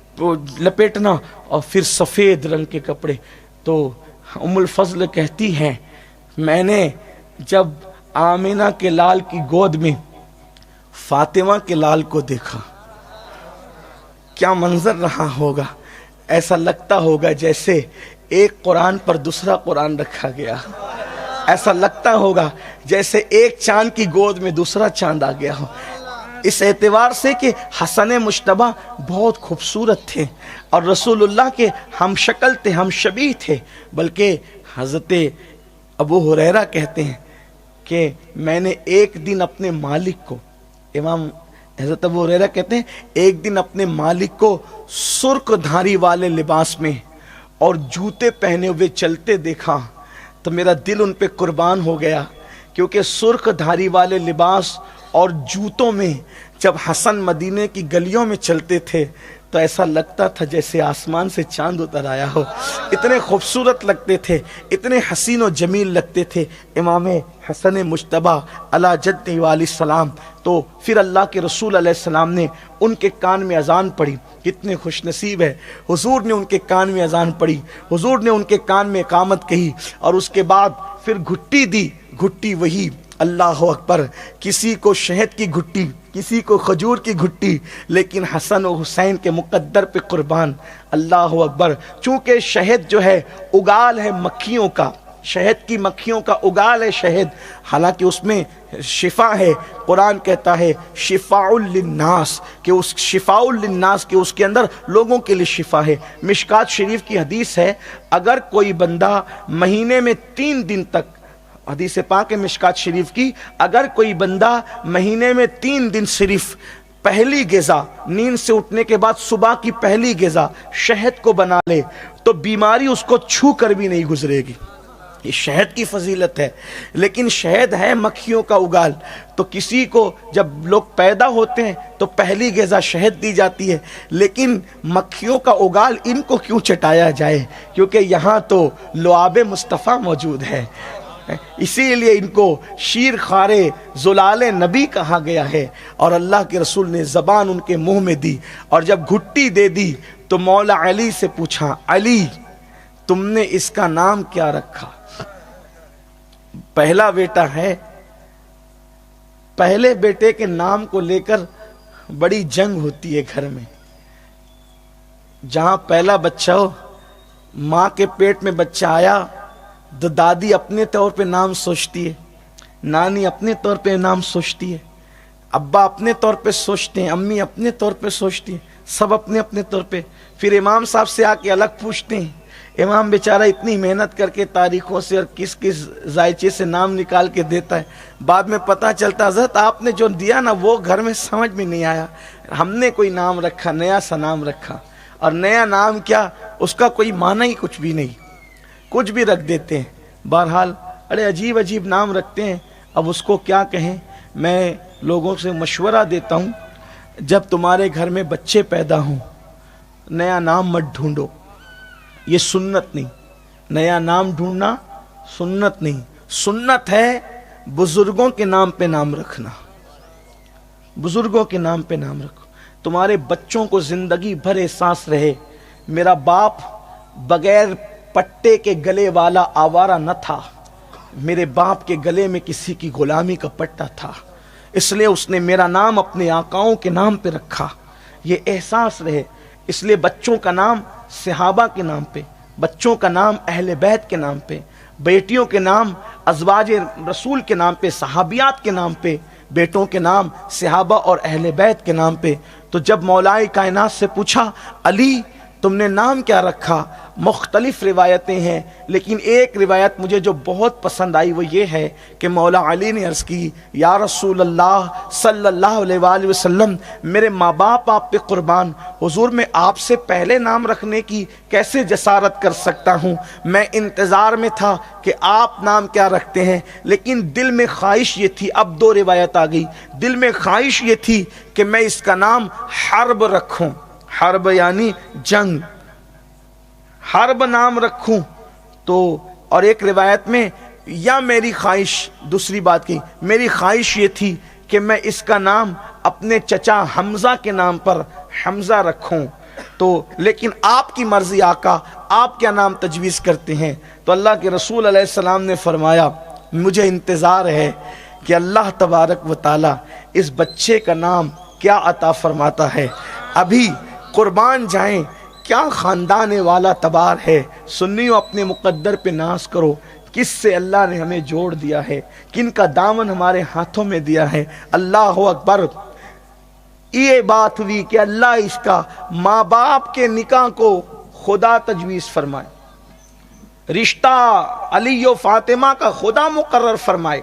لپیٹنا اور پھر سفید رنگ کے کپڑے. تو ام الفضل کہتی ہیں میں نے جب آمینہ کے لال کی گود میں فاطمہ کے لال کو دیکھا, کیا منظر رہا ہوگا؟ ایسا لگتا ہوگا جیسے ایک قرآن پر دوسرا قرآن رکھا گیا, ایسا لگتا ہوگا جیسے ایک چاند کی گود میں دوسرا چاند آ گیا ہو. اس اعتبار سے کہ حسن مشتبہ بہت خوبصورت تھے اور رسول اللہ کے ہم شکل تھے، ہم شبیہ تھے، بلکہ حضرت ابو ہریرہ کہتے ہیں کہ میں نے ایک دن اپنے مالک کو، امام حضرت ابو ہریرہ کہتے ہیں ایک دن اپنے مالک کو سرخ دھاری والے لباس میں اور جوتے پہنے ہوئے چلتے دیکھا تو میرا دل ان پہ قربان ہو گیا، کیونکہ سرخ دھاری والے لباس اور جوتوں میں جب حسن مدینے کی گلیوں میں چلتے تھے تو ایسا لگتا تھا جیسے آسمان سے چاند اتر آیا ہو، اتنے خوبصورت لگتے تھے، اتنے حسین و جمیل لگتے تھے امام حسن مجتبیٰ علی جد علیہ السلام۔ تو پھر اللہ کے رسول علیہ السلام نے ان کے کان میں اذان پڑھی، کتنے خوش نصیب ہے، حضور نے ان کے کان میں اذان پڑھی، حضور نے ان کے کان میں اقامت کہی اور اس کے بعد پھر گھٹی دی، گھٹی وہی اللہ اکبر، کسی کو شہد کی گھٹی، کسی کو کھجور کی گھٹی، لیکن حسن و حسین کے مقدر پہ قربان، اللہ اکبر۔ چونکہ شہد جو ہے اگال ہے مکھیوں کا، شہد کی مکھیوں کا اگال ہے شہد، حالانکہ اس میں شفا ہے، قرآن کہتا ہے شفاء للناس، کہ اس شفاء للناس کہ اس کے اندر لوگوں کے لیے شفا ہے۔ مشکات شریف کی حدیث ہے اگر کوئی بندہ مہینے میں 3 دن تک، حدیث پاک ہے مشکات شریف کی، اگر کوئی بندہ مہینے میں 3 دن صرف پہلی غذا نیند سے اٹھنے کے بعد صبح کی پہلی غذا شہد کو بنا لے تو بیماری اس کو چھو کر بھی نہیں گزرے گی۔ یہ شہد کی فضیلت ہے، لیکن شہد ہے مکھیوں کا اگال، تو کسی کو جب لوگ پیدا ہوتے ہیں تو پہلی غذا شہد دی جاتی ہے، لیکن مکھیوں کا اگال ان کو کیوں چٹایا جائے، کیونکہ یہاں تو لعاب مصطفیٰ موجود ہے، اسی لیے ان کو شیر خارے زلال نبی کہا گیا ہے، اور اللہ کے رسول نے زبان ان کے منہ میں دی، اور جب گھٹی دے دی تو مولا علی سے پوچھا علی تم نے اس کا نام کیا رکھا؟ پہلا بیٹا ہے، پہلے بیٹے کے نام کو لے کر بڑی جنگ ہوتی ہے گھر میں، جہاں پہلا بچہ ہو، ماں کے پیٹ میں بچہ آیا تو دادی اپنے طور پہ نام سوچتی ہے، نانی اپنے طور پہ نام سوچتی ہے، ابا اپنے طور پہ سوچتے ہیں، امی اپنے طور پہ سوچتی ہیں، سب اپنے اپنے طور پہ، پھر امام صاحب سے آ کے الگ پوچھتے ہیں۔ امام بیچارہ اتنی محنت کر کے تاریخوں سے اور کس کس ذائچے سے نام نکال کے دیتا ہے، بعد میں پتہ چلتا حضرت آپ نے جو دیا نا وہ گھر میں سمجھ میں نہیں آیا، ہم نے کوئی نام رکھا، نیا سا نام رکھا، اور نیا نام کیا، اس کا کوئی معنی ہی کچھ بھی نہیں، کچھ بھی رکھ دیتے ہیں۔ بہرحال بڑے عجیب عجیب نام رکھتے ہیں، اب اس کو کیا کہیں۔ میں لوگوں سے مشورہ دیتا ہوں جب تمہارے گھر میں بچے پیدا ہوں نیا نام مت ڈھونڈو، یہ سنت نہیں، نیا نام ڈھونڈنا سنت نہیں، سنت ہے بزرگوں کے نام پہ نام رکھنا، بزرگوں کے نام پہ نام رکھو، تمہارے بچوں کو زندگی بھر احساس رہے میرا باپ بغیر پٹے کے گلے والا آوارہ نہ تھا، میرے باپ کے گلے میں کسی کی غلامی کا پٹا تھا، اس لیے اس نے میرا نام اپنے آقاؤں کے نام پہ رکھا، یہ احساس رہے۔ اس لیے بچوں کا نام صحابہ کے نام پہ، بچوں کا نام اہل بیت کے نام پہ، بیٹیوں کے نام ازواج رسول کے نام پہ، صحابیات کے نام پہ، بیٹوں کے نام صحابہ اور اہل بیت کے نام پہ۔ تو جب مولا کائنات سے پوچھا علی تم نے نام کیا رکھا، مختلف روایتیں ہیں، لیکن ایک روایت مجھے جو بہت پسند آئی وہ یہ ہے کہ مولا علی نے عرض کی یا رسول اللہ صلی اللہ علیہ وآلہ وسلم میرے ماں باپ آپ پہ قربان، حضور میں آپ سے پہلے نام رکھنے کی کیسے جسارت کر سکتا ہوں، میں انتظار میں تھا کہ آپ نام کیا رکھتے ہیں، لیکن دل میں خواہش یہ تھی، اب 2 روایت آ گئی، دل میں خواہش یہ تھی کہ میں اس کا نام حرب رکھوں، حرب یعنی جنگ، حرب نام رکھوں تو، اور ایک روایت میں یا میری خواہش، دوسری بات کی میری خواہش یہ تھی کہ میں اس کا نام اپنے چچا حمزہ کے نام پر حمزہ رکھوں، تو لیکن آپ کی مرضی آقا، آپ کیا نام تجویز کرتے ہیں؟ تو اللہ کے رسول علیہ السلام نے فرمایا مجھے انتظار ہے کہ اللہ تبارک و تعالی اس بچے کا نام کیا عطا فرماتا ہے، ابھی قربان جائیں، کیا خاندان والا تبار ہے، سنیوں اپنے مقدر پہ ناز کرو، کس سے اللہ نے ہمیں جوڑ دیا ہے، کن کا دامن ہمارے ہاتھوں میں دیا ہے، اللہ اکبر۔ یہ بات ہوئی کہ اللہ اس کا ماں باپ کے نکاح کو خدا تجویز فرمائے، رشتہ علی و فاطمہ کا خدا مقرر فرمائے،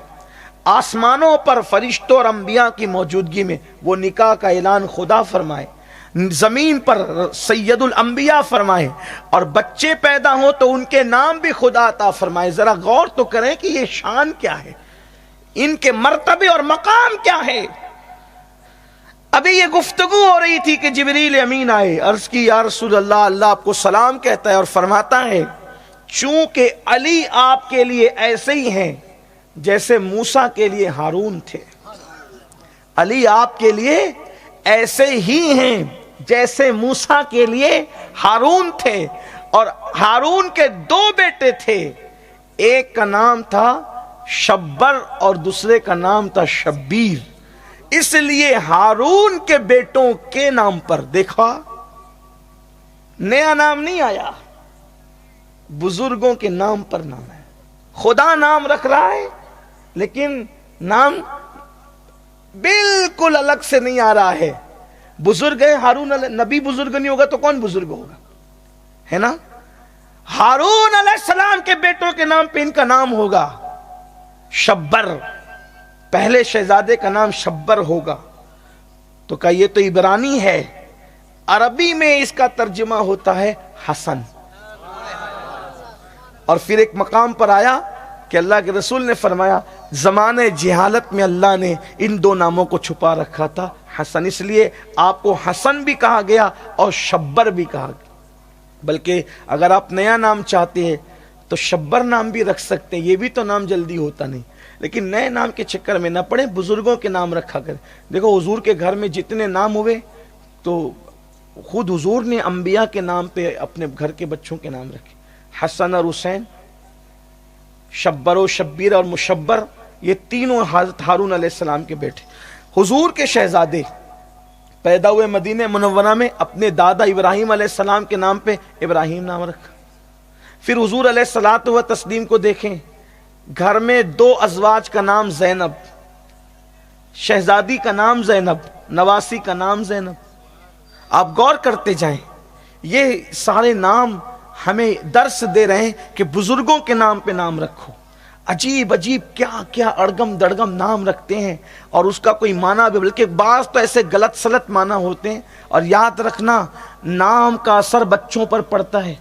آسمانوں پر فرشتوں اور انبیاء کی موجودگی میں وہ نکاح کا اعلان خدا فرمائے، زمین پر سید الانبیاء فرمائے، اور بچے پیدا ہوں تو ان کے نام بھی خدا عطا فرمائے۔ ذرا غور تو کریں کہ یہ شان کیا ہے، ان کے مرتبے اور مقام کیا ہے۔ ابھی یہ گفتگو ہو رہی تھی کہ جبریل امین آئے، عرض کی یا رسول اللہ، اللہ آپ کو سلام کہتا ہے اور فرماتا ہے چونکہ علی آپ کے لیے ایسے ہی ہیں جیسے موسیٰ کے لیے ہارون تھے، علی آپ کے لیے ایسے ہی ہیں جیسے موسیٰ کے لیے ہارون تھے، اور ہارون کے دو بیٹے تھے، ایک کا نام تھا شبر اور دوسرے کا نام تھا شبیر، اس لیے ہارون کے بیٹوں کے نام پر دیکھا نیا نام نہیں آیا، بزرگوں کے نام پر نام ہے۔ خدا نام رکھ رہا ہے لیکن نام بالکل الگ سے نہیں آ رہا ہے۔ بزرگ ہے ہارون نبی، بزرگ نہیں ہوگا تو کون بزرگ ہوگا، ہے نا؟ ہارون علیہ السلام کے بیٹوں کے نام پہ ان کا نام ہوگا شبر، پہلے شہزادے کا نام شبر ہوگا، تو کہا یہ تو عبرانی ہے، عربی میں اس کا ترجمہ ہوتا ہے حسن۔ اور پھر ایک مقام پر آیا کہ اللہ کے رسول نے فرمایا زمانے جہالت میں اللہ نے ان دو ناموں کو چھپا رکھا تھا، حسن، اس لیے آپ کو حسن بھی کہا گیا اور شبر بھی کہا گیا۔ بلکہ اگر آپ نیا نام چاہتے ہیں تو شبر نام بھی رکھ سکتے ہیں، یہ بھی تو نام جلدی ہوتا نہیں، لیکن نئے نام کے چکر میں نہ پڑے، بزرگوں کے نام رکھا کریں۔ دیکھو حضور کے گھر میں جتنے نام ہوئے تو خود حضور نے انبیاء کے نام پہ اپنے گھر کے بچوں کے نام رکھے، حسن اور حسین، شبر و شبیر اور مشبر، یہ تینوں حضرت ہارون علیہ السلام کے بیٹے۔ حضور کے شہزادے پیدا ہوئے مدینہ منورہ میں، اپنے دادا ابراہیم علیہ السلام کے نام پہ ابراہیم نام رکھا۔ پھر حضور علیہ الصلوۃ والتسلیم کو دیکھیں، گھر میں دو ازواج کا نام زینب، شہزادی کا نام زینب، نواسی کا نام زینب۔ آپ غور کرتے جائیں، یہ سارے نام ہمیں درس دے رہے ہیں کہ بزرگوں کے نام پہ نام رکھو۔ عجیب عجیب کیا کیا اڑگم دڑگم نام رکھتے ہیں، اور اس کا کوئی معنی بھی، بلکہ بعض تو ایسے غلط سلط معنی ہوتے ہیں۔ اور یاد رکھنا، نام کا اثر بچوں پر پڑتا ہے،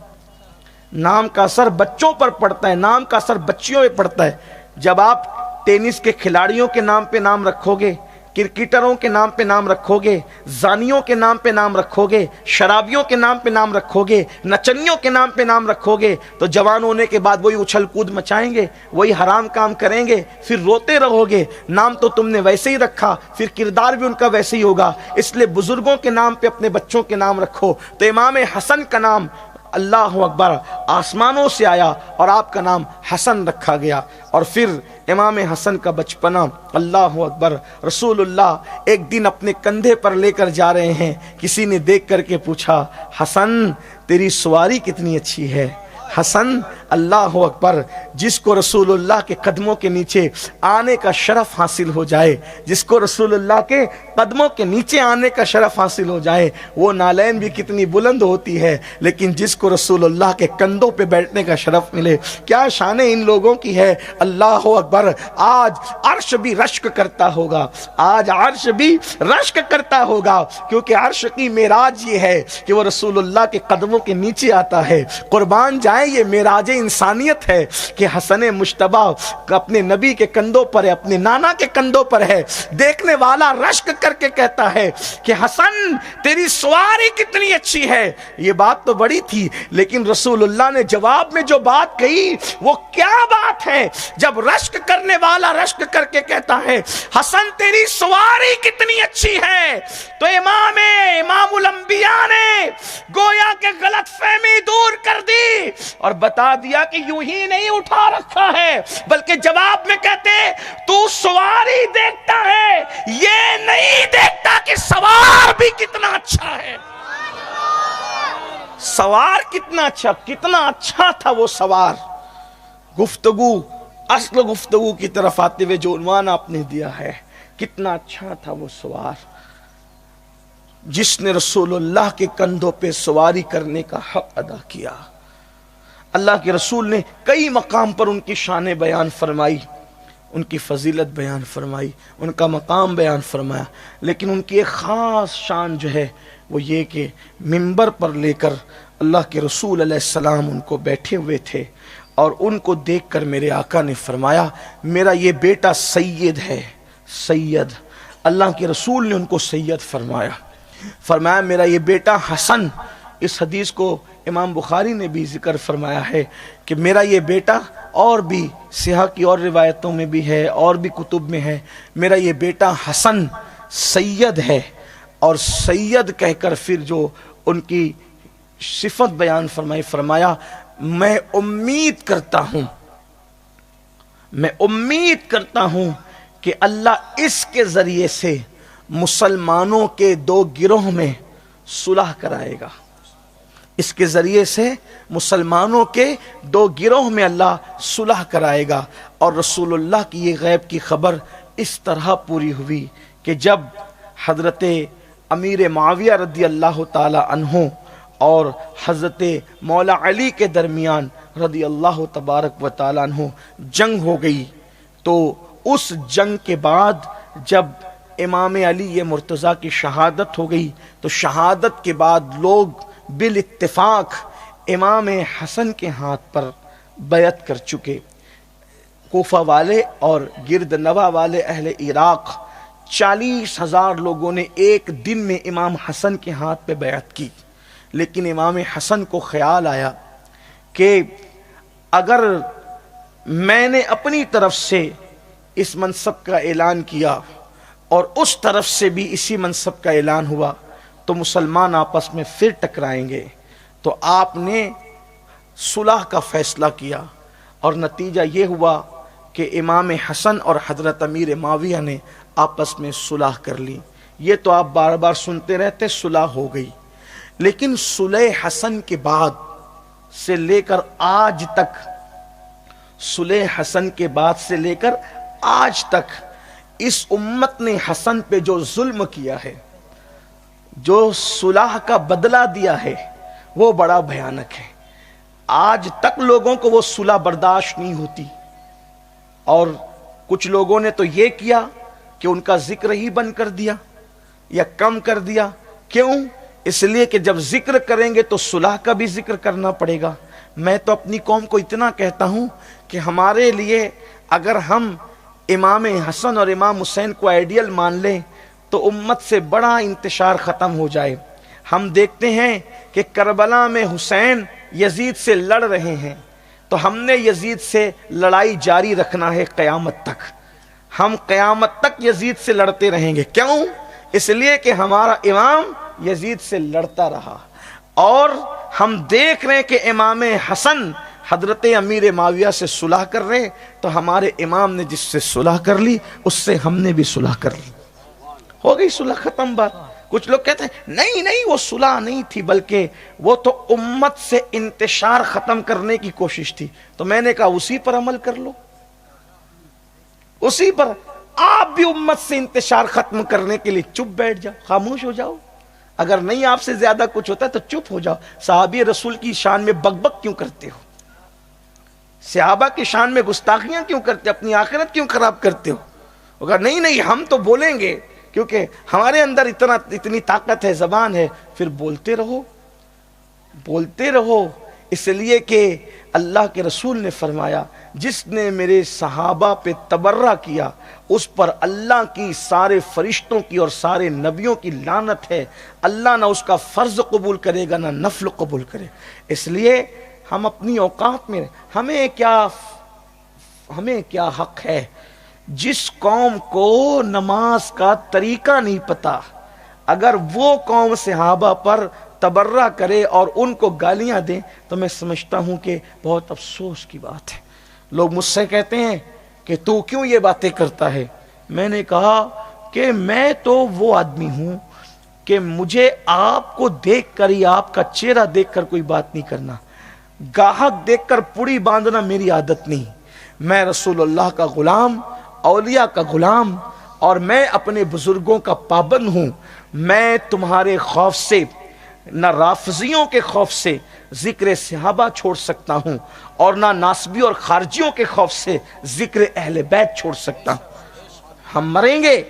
نام کا اثر بچوں پر پڑتا ہے، نام کا اثر بچیوں پہ پڑتا ہے۔ جب آپ ٹینس کے کھلاڑیوں کے نام پہ نام رکھو گے، کرکٹروں کے نام پہ نام رکھو گے، زانیوں کے نام پہ نام رکھو گے، شرابیوں کے نام پہ نام رکھو گے، نچنیوں کے نام پہ نام رکھو گے، تو جوان ہونے کے بعد وہی اچھل کود مچائیں گے، وہی حرام کام کریں گے، پھر روتے رہو گے۔ نام تو تم نے ویسے ہی رکھا، پھر کردار بھی ان کا ویسے ہی ہوگا۔ اس لیے بزرگوں کے نام پہ اپنے بچوں کے نام رکھو۔ تو امام حسن کا نام اللہ اکبر آسمانوں سے آیا اور آپ کا نام حسن رکھا گیا۔ اور پھر امام حسن کا بچپنا، اللہ اکبر، رسول اللہ ایک دن اپنے کندھے پر لے کر جا رہے ہیں، کسی نے دیکھ کر کے پوچھا حسن تیری سواری کتنی اچھی ہے۔ حسن، اللہ اکبر، جس کو رسول اللہ کے قدموں کے نیچے آنے کا شرف حاصل ہو جائے، جس کو رسول اللہ کے قدموں کے نیچے آنے کا شرف حاصل ہو جائے، وہ نالین بھی کتنی بلند ہوتی ہے، لیکن جس کو رسول اللہ کے کندھوں پہ بیٹھنے کا شرف ملے، کیا شان ان لوگوں کی ہے۔ اللہ اکبر، آج عرش بھی رشک کرتا ہوگا، آج عرش بھی رشک کرتا ہوگا، کیونکہ عرش کی معراج یہ ہے کہ وہ رسول اللہ کے قدموں کے نیچے آتا ہے۔ قربان جائیں، یہ معراج انسانیت ہے کہ حسن مجتبی اپنے نبی کے کندھوں پر ہے، اپنے نانا کے کندھوں پر ہے۔ دیکھنے والا رشک کر کے کہتا ہے کہ حسن تیری سواری کتنی اچھی ہے۔ یہ بات تو بڑی تھی، لیکن رسول اللہ نے جواب میں جو بات کہی وہ کیا بات ہے؟ جب رشک کرنے والا رشک کر کے کہتا ہے حسن تیری سواری کتنی اچھی ہے، تو امام الانبیاء نے گویا کہ غلط فہمی دور کر دی اور بتا دیا کہ یوں ہی نہیں اٹھا رکھا ہے، بلکہ جواب میں کہتے تو سواری دیکھتا ہے، یہ نہیں دیکھتا کہ سوار بھی کتنا اچھا ہے۔ سوار کتنا اچھا تھا وہ سوار۔ گفتگو، اصل گفتگو کی طرف آتے ہوئے جو عنوان آپ نے دیا ہے، کتنا اچھا تھا وہ سوار۔ جس نے رسول اللہ کے کندھوں پہ سواری کرنے کا حق ادا کیا۔ اللہ کے رسول نے کئی مقام پر ان کی شان بیان فرمائی، ان کی فضیلت بیان فرمائی، ان کا مقام بیان فرمایا، لیکن ان کی ایک خاص شان جو ہے وہ یہ کہ منبر پر لے کر اللہ کے رسول علیہ السلام ان کو بیٹھے ہوئے تھے، اور ان کو دیکھ کر میرے آقا نے فرمایا میرا یہ بیٹا سید ہے، سید۔ اللہ کے رسول نے ان کو سید فرمایا میرا یہ بیٹا حسن۔ اس حدیث کو امام بخاری نے بھی ذکر فرمایا ہے کہ میرا یہ بیٹا، اور بھی صحیح کی اور روایتوں میں بھی ہے اور بھی کتب میں ہے، میرا یہ بیٹا حسن سید ہے۔ اور سید کہہ کر پھر جو ان کی صفت بیان فرمایا میں امید کرتا ہوں کہ اللہ اس کے ذریعے سے مسلمانوں کے دو گروہ میں صلح کرائے گا، اس کے ذریعے سے مسلمانوں کے دو گروہ میں اللہ صلح کرائے گا۔ اور رسول اللہ کی یہ غیب کی خبر اس طرح پوری ہوئی کہ جب حضرت امیر معاویہ رضی اللہ تعالی عنہ اور حضرت مولا علی کے درمیان رضی اللہ تبارک و تعالی عنہ جنگ ہو گئی، تو اس جنگ کے بعد جب امام علی مرتضیٰ کی شہادت ہو گئی تو شہادت کے بعد لوگ بالاتفاق امام حسن کے ہاتھ پر بیعت کر چکے۔ کوفہ والے اور گرد نواح والے اہل عراق 40,000 لوگوں نے ایک دن میں امام حسن کے ہاتھ پہ بیعت کی، لیکن امام حسن کو خیال آیا کہ اگر میں نے اپنی طرف سے اس منصب کا اعلان کیا اور اس طرف سے بھی اسی منصب کا اعلان ہوا تو مسلمان آپس میں پھر ٹکرائیں گے، تو آپ نے صلح کا فیصلہ کیا، اور نتیجہ یہ ہوا کہ امام حسن اور حضرت امیر معاویہ نے آپس میں صلح کر لی۔ یہ تو آپ بار بار سنتے رہتے صلح ہو گئی، لیکن صلح حسن کے بعد سے لے کر آج تک، صلح حسن کے بعد سے لے کر آج تک اس امت نے حسن پہ جو ظلم کیا ہے، جو صلح کا بدلہ دیا ہے، وہ بڑا بھیانک ہے۔ آج تک لوگوں کو وہ صلح برداشت نہیں ہوتی، اور کچھ لوگوں نے تو یہ کیا کہ ان کا ذکر ہی بند کر دیا یا کم کر دیا۔ کیوں؟ اس لیے کہ جب ذکر کریں گے تو صلح کا بھی ذکر کرنا پڑے گا۔ میں تو اپنی قوم کو اتنا کہتا ہوں کہ ہمارے لیے اگر ہم امام حسن اور امام حسین کو آئیڈیل مان لیں تو امت سے بڑا انتشار ختم ہو جائے۔ ہم دیکھتے ہیں کہ کربلا میں حسین یزید سے لڑ رہے ہیں، تو ہم نے یزید سے لڑائی جاری رکھنا ہے قیامت تک۔ ہم قیامت تک یزید سے لڑتے رہیں گے۔ کیوں؟ اس لیے کہ ہمارا امام یزید سے لڑتا رہا، اور ہم دیکھ رہے ہیں کہ امام حسن حضرت امیر معاویہ سے صلح کر رہے، تو ہمارے امام نے جس سے صلح کر لی اس سے ہم نے بھی صلح کر لی، ہو گئی صلح ختم بات۔ کچھ لوگ کہتے ہیں نہیں وہ صلح نہیں تھی، بلکہ وہ تو امت سے انتشار ختم کرنے کی کوشش تھی۔ تو میں نے کہا اسی پر عمل کر لو، اسی پر۔ آپ بھی امت سے انتشار ختم کرنے کے لیے چپ بیٹھ جاؤ، خاموش ہو جاؤ۔ اگر نہیں آپ سے زیادہ کچھ ہوتا ہے تو چپ ہو جاؤ۔ صحابی رسول کی شان میں بک بک کیوں کرتے ہو؟ صحابہ کی شان میں گستاخیاں کیوں کرتے؟ اپنی آخرت کیوں خراب کرتے ہو؟ اگر نہیں ہم تو بولیں گے کیونکہ ہمارے اندر اتنی طاقت ہے، زبان ہے، پھر بولتے رہو۔ اس لیے کہ اللہ کے رسول نے فرمایا جس نے میرے صحابہ پہ تبرہ کیا اس پر اللہ کی سارے فرشتوں کی اور سارے نبیوں کی لعنت ہے۔ اللہ نہ اس کا فرض قبول کرے گا نہ نفل قبول کرے۔ اس لیے ہم اپنی اوقات میں ہمیں کیا حق ہے؟ جس قوم کو نماز کا طریقہ نہیں پتا، اگر وہ قوم صحابہ پر تبرہ کرے اور ان کو گالیاں دیں تو میں سمجھتا ہوں کہ بہت افسوس کی بات ہے۔ لوگ مجھ سے کہتے ہیں کہ تو کیوں یہ باتیں کرتا ہے؟ میں نے کہا کہ میں تو وہ آدمی ہوں کہ مجھے آپ کو دیکھ کر یا آپ کا چہرہ دیکھ کر کوئی بات نہیں کرنا، گاہک دیکھ کر پڑی باندھنا میری عادت نہیں۔ میں رسول اللہ کا غلام، اولیاء کا غلام، اور میں اپنے بزرگوں کا پابند ہوں. میں تمہارے خوف سے، نہ رافضیوں کے خوف سے ذکر صحابہ چھوڑ سکتا ہوں، اور نہ ناسبی اور خارجیوں کے خوف سے ذکر اہل بیت چھوڑ سکتا ہوں. ہم مریں گے،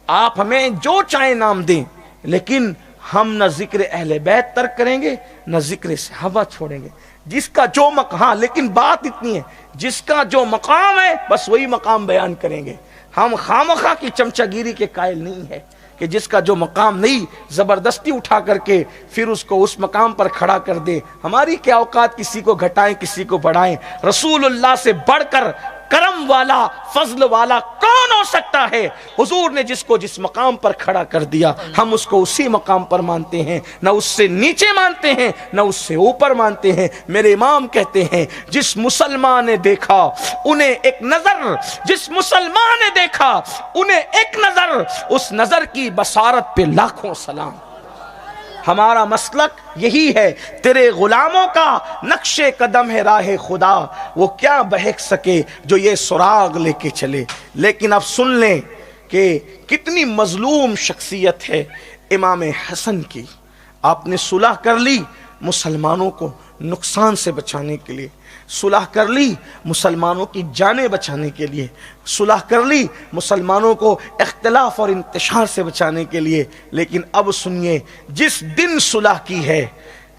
آپ ہمیں جو چاہیں نام دیں، لیکن ہم نہ ذکر اہل بیت ترک کریں گے نہ ذکر صحابہ چھوڑیں گے. جس کا جو مقام، لیکن بات اتنی ہے، جس کا جو مقام ہے بس وہی مقام بیان کریں گے. ہم خامخواہ کی چمچہ گیری کے قائل نہیں ہے کہ جس کا جو مقام نہیں زبردستی اٹھا کر کے پھر اس کو اس مقام پر کھڑا کر دے. ہماری کیا اوقات کسی کو گھٹائیں کسی کو بڑھائیں. رسول اللہ سے بڑھ کر کرم والا فضل والا کون ہو سکتا ہے؟ حضور نے جس کو جس مقام پر کھڑا کر دیا ہم اس کو اسی مقام پر مانتے ہیں، نہ اس سے نیچے مانتے ہیں نہ اس سے اوپر مانتے ہیں. میرے امام کہتے ہیں جس مسلمان نے دیکھا انہیں ایک نظر، جس مسلمان نے دیکھا انہیں ایک نظر، اس نظر کی بصارت پہ لاکھوں سلام. ہمارا مسلک یہی ہے. تیرے غلاموں کا نقش قدم ہے راہ خدا، وہ کیا بہک سکے جو یہ سراغ لے کے چلے. لیکن اب سن لیں کہ کتنی مظلوم شخصیت ہے امام حسن کی. آپ نے صلح کر لی مسلمانوں کو نقصان سے بچانے کے لیے، صلح کر لی مسلمانوں کی جانیں بچانے کے لیے، صلح کر لی مسلمانوں کو اختلاف اور انتشار سے بچانے کے لیے. لیکن اب سنیے، جس دن صلح کی ہے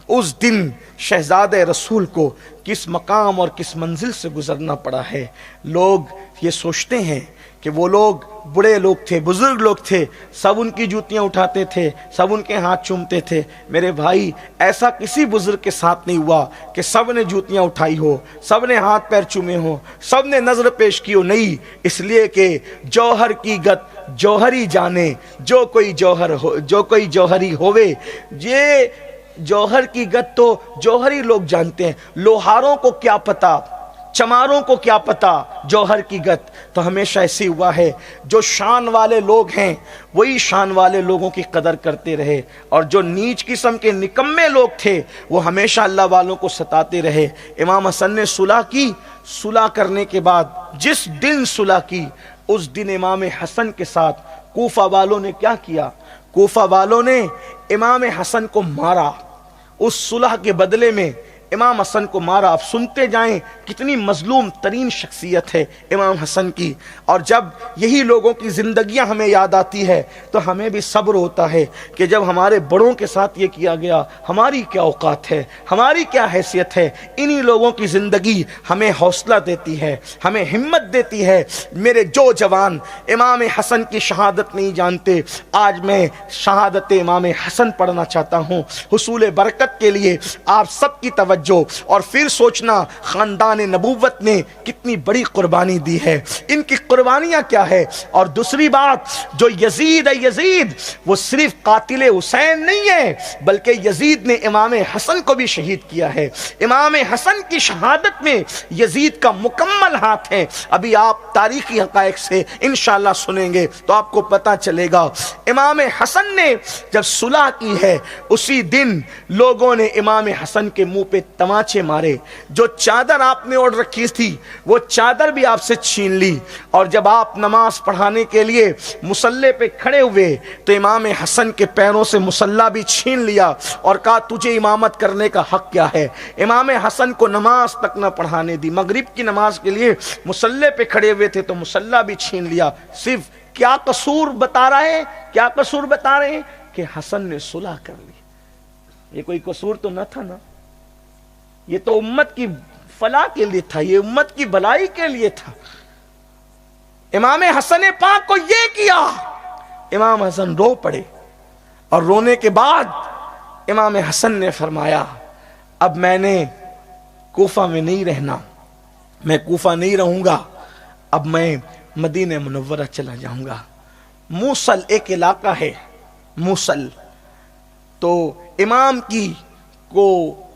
اس دن شہزادہ رسول کو کس مقام اور کس منزل سے گزرنا پڑا ہے. لوگ یہ سوچتے ہیں کہ وہ لوگ بڑے لوگ تھے، بزرگ لوگ تھے، سب ان کی جوتیاں اٹھاتے تھے، سب ان کے ہاتھ چومتے تھے. میرے بھائی، ایسا کسی بزرگ کے ساتھ نہیں ہوا کہ سب نے جوتیاں اٹھائی ہو، سب نے ہاتھ پیر چومے ہو، سب نے نظر پیش کی ہو. نہیں، اس لیے کہ جوہر کی گت جوہری جانے، جو کوئی جوہری ہوئے. یہ جوہر کی گت تو جوہری لوگ جانتے ہیں، لوہاروں کو کیا پتا، چماروں کو کیا پتا جوہر کی گت. تو ہمیشہ ایسی ہوا ہے، جو شان والے لوگ ہیں وہی شان والے لوگوں کی قدر کرتے رہے، اور جو نیچ قسم کے نکمے لوگ تھے وہ ہمیشہ اللہ والوں کو ستاتے رہے. امام حسن نے صلح کی. صلح کرنے کے بعد جس دن صلح کی اس دن امام حسن کے ساتھ کوفہ والوں نے کیا کیا؟ کوفہ والوں نے امام حسن کو مارا. اس صلح کے بدلے میں امام حسن کو مارا. آپ سنتے جائیں کتنی مظلوم ترین شخصیت ہے امام حسن کی. اور جب یہی لوگوں کی زندگیاں ہمیں یاد آتی ہے تو ہمیں بھی صبر ہوتا ہے کہ جب ہمارے بڑوں کے ساتھ یہ کیا گیا ہماری کیا اوقات ہے، ہماری کیا حیثیت ہے. انہی لوگوں کی زندگی ہمیں حوصلہ دیتی ہے، ہمیں ہمت دیتی ہے. میرے جو جوان امام حسن کی شہادت نہیں جانتے، آج میں شہادت امام حسن پڑھنا چاہتا ہوں حصول برکت کے لیے. آپ سب کی توجہ، اور پھر سوچنا خاندان نبوت نے کتنی بڑی قربانی دی ہے. ان کی قربانیاں کیا ہے؟ اور دوسری بات، جو یزید ہے، یزید وہ صرف قاتل حسین نہیں ہے بلکہ یزید نے امام حسن کو بھی شہید کیا ہے. امام حسن کی شہادت میں یزید کا مکمل ہاتھ ہے. ابھی آپ تاریخی حقائق سے انشاءاللہ سنیں گے تو آپ کو پتہ چلے گا. امام حسن نے جب صلح کی ہے اسی دن لوگوں نے امام حسن کے منہ پہ تماچے مارے. جو چادر آپ نے اوڑھ رکھی تھی وہ چادر بھی آپ سے چھین لی. اور جب آپ نماز پڑھانے کے لیے مصلی پہ کھڑے ہوئے تو امام حسن کے پیروں سے مصلی بھی چھین لیا اور کہا تجھے امامت کرنے کا حق کیا ہے. امام حسن کو نماز تک نہ پڑھانے دی. مغرب کی نماز کے لیے مصلی پہ کھڑے ہوئے تھے تو مصلی بھی چھین لیا. صرف کیا قصور بتا رہے ہیں، کیا قصور بتا رہے ہیں کہ حسن نے صلح کر لی. یہ کوئی قصور تو نہ تھا نا، یہ تو امت کی فلاح کے لیے تھا، یہ امت کی بھلائی کے لیے تھا. امام حسن پاک کو یہ کیا. امام حسن رو پڑے اور رونے کے بعد امام حسن نے فرمایا اب میں نے کوفہ میں نہیں رہنا، میں کوفہ نہیں رہوں گا، اب میں مدینہ منورہ چلا جاؤں گا. موصل ایک علاقہ ہے، موصل. تو امام کی کو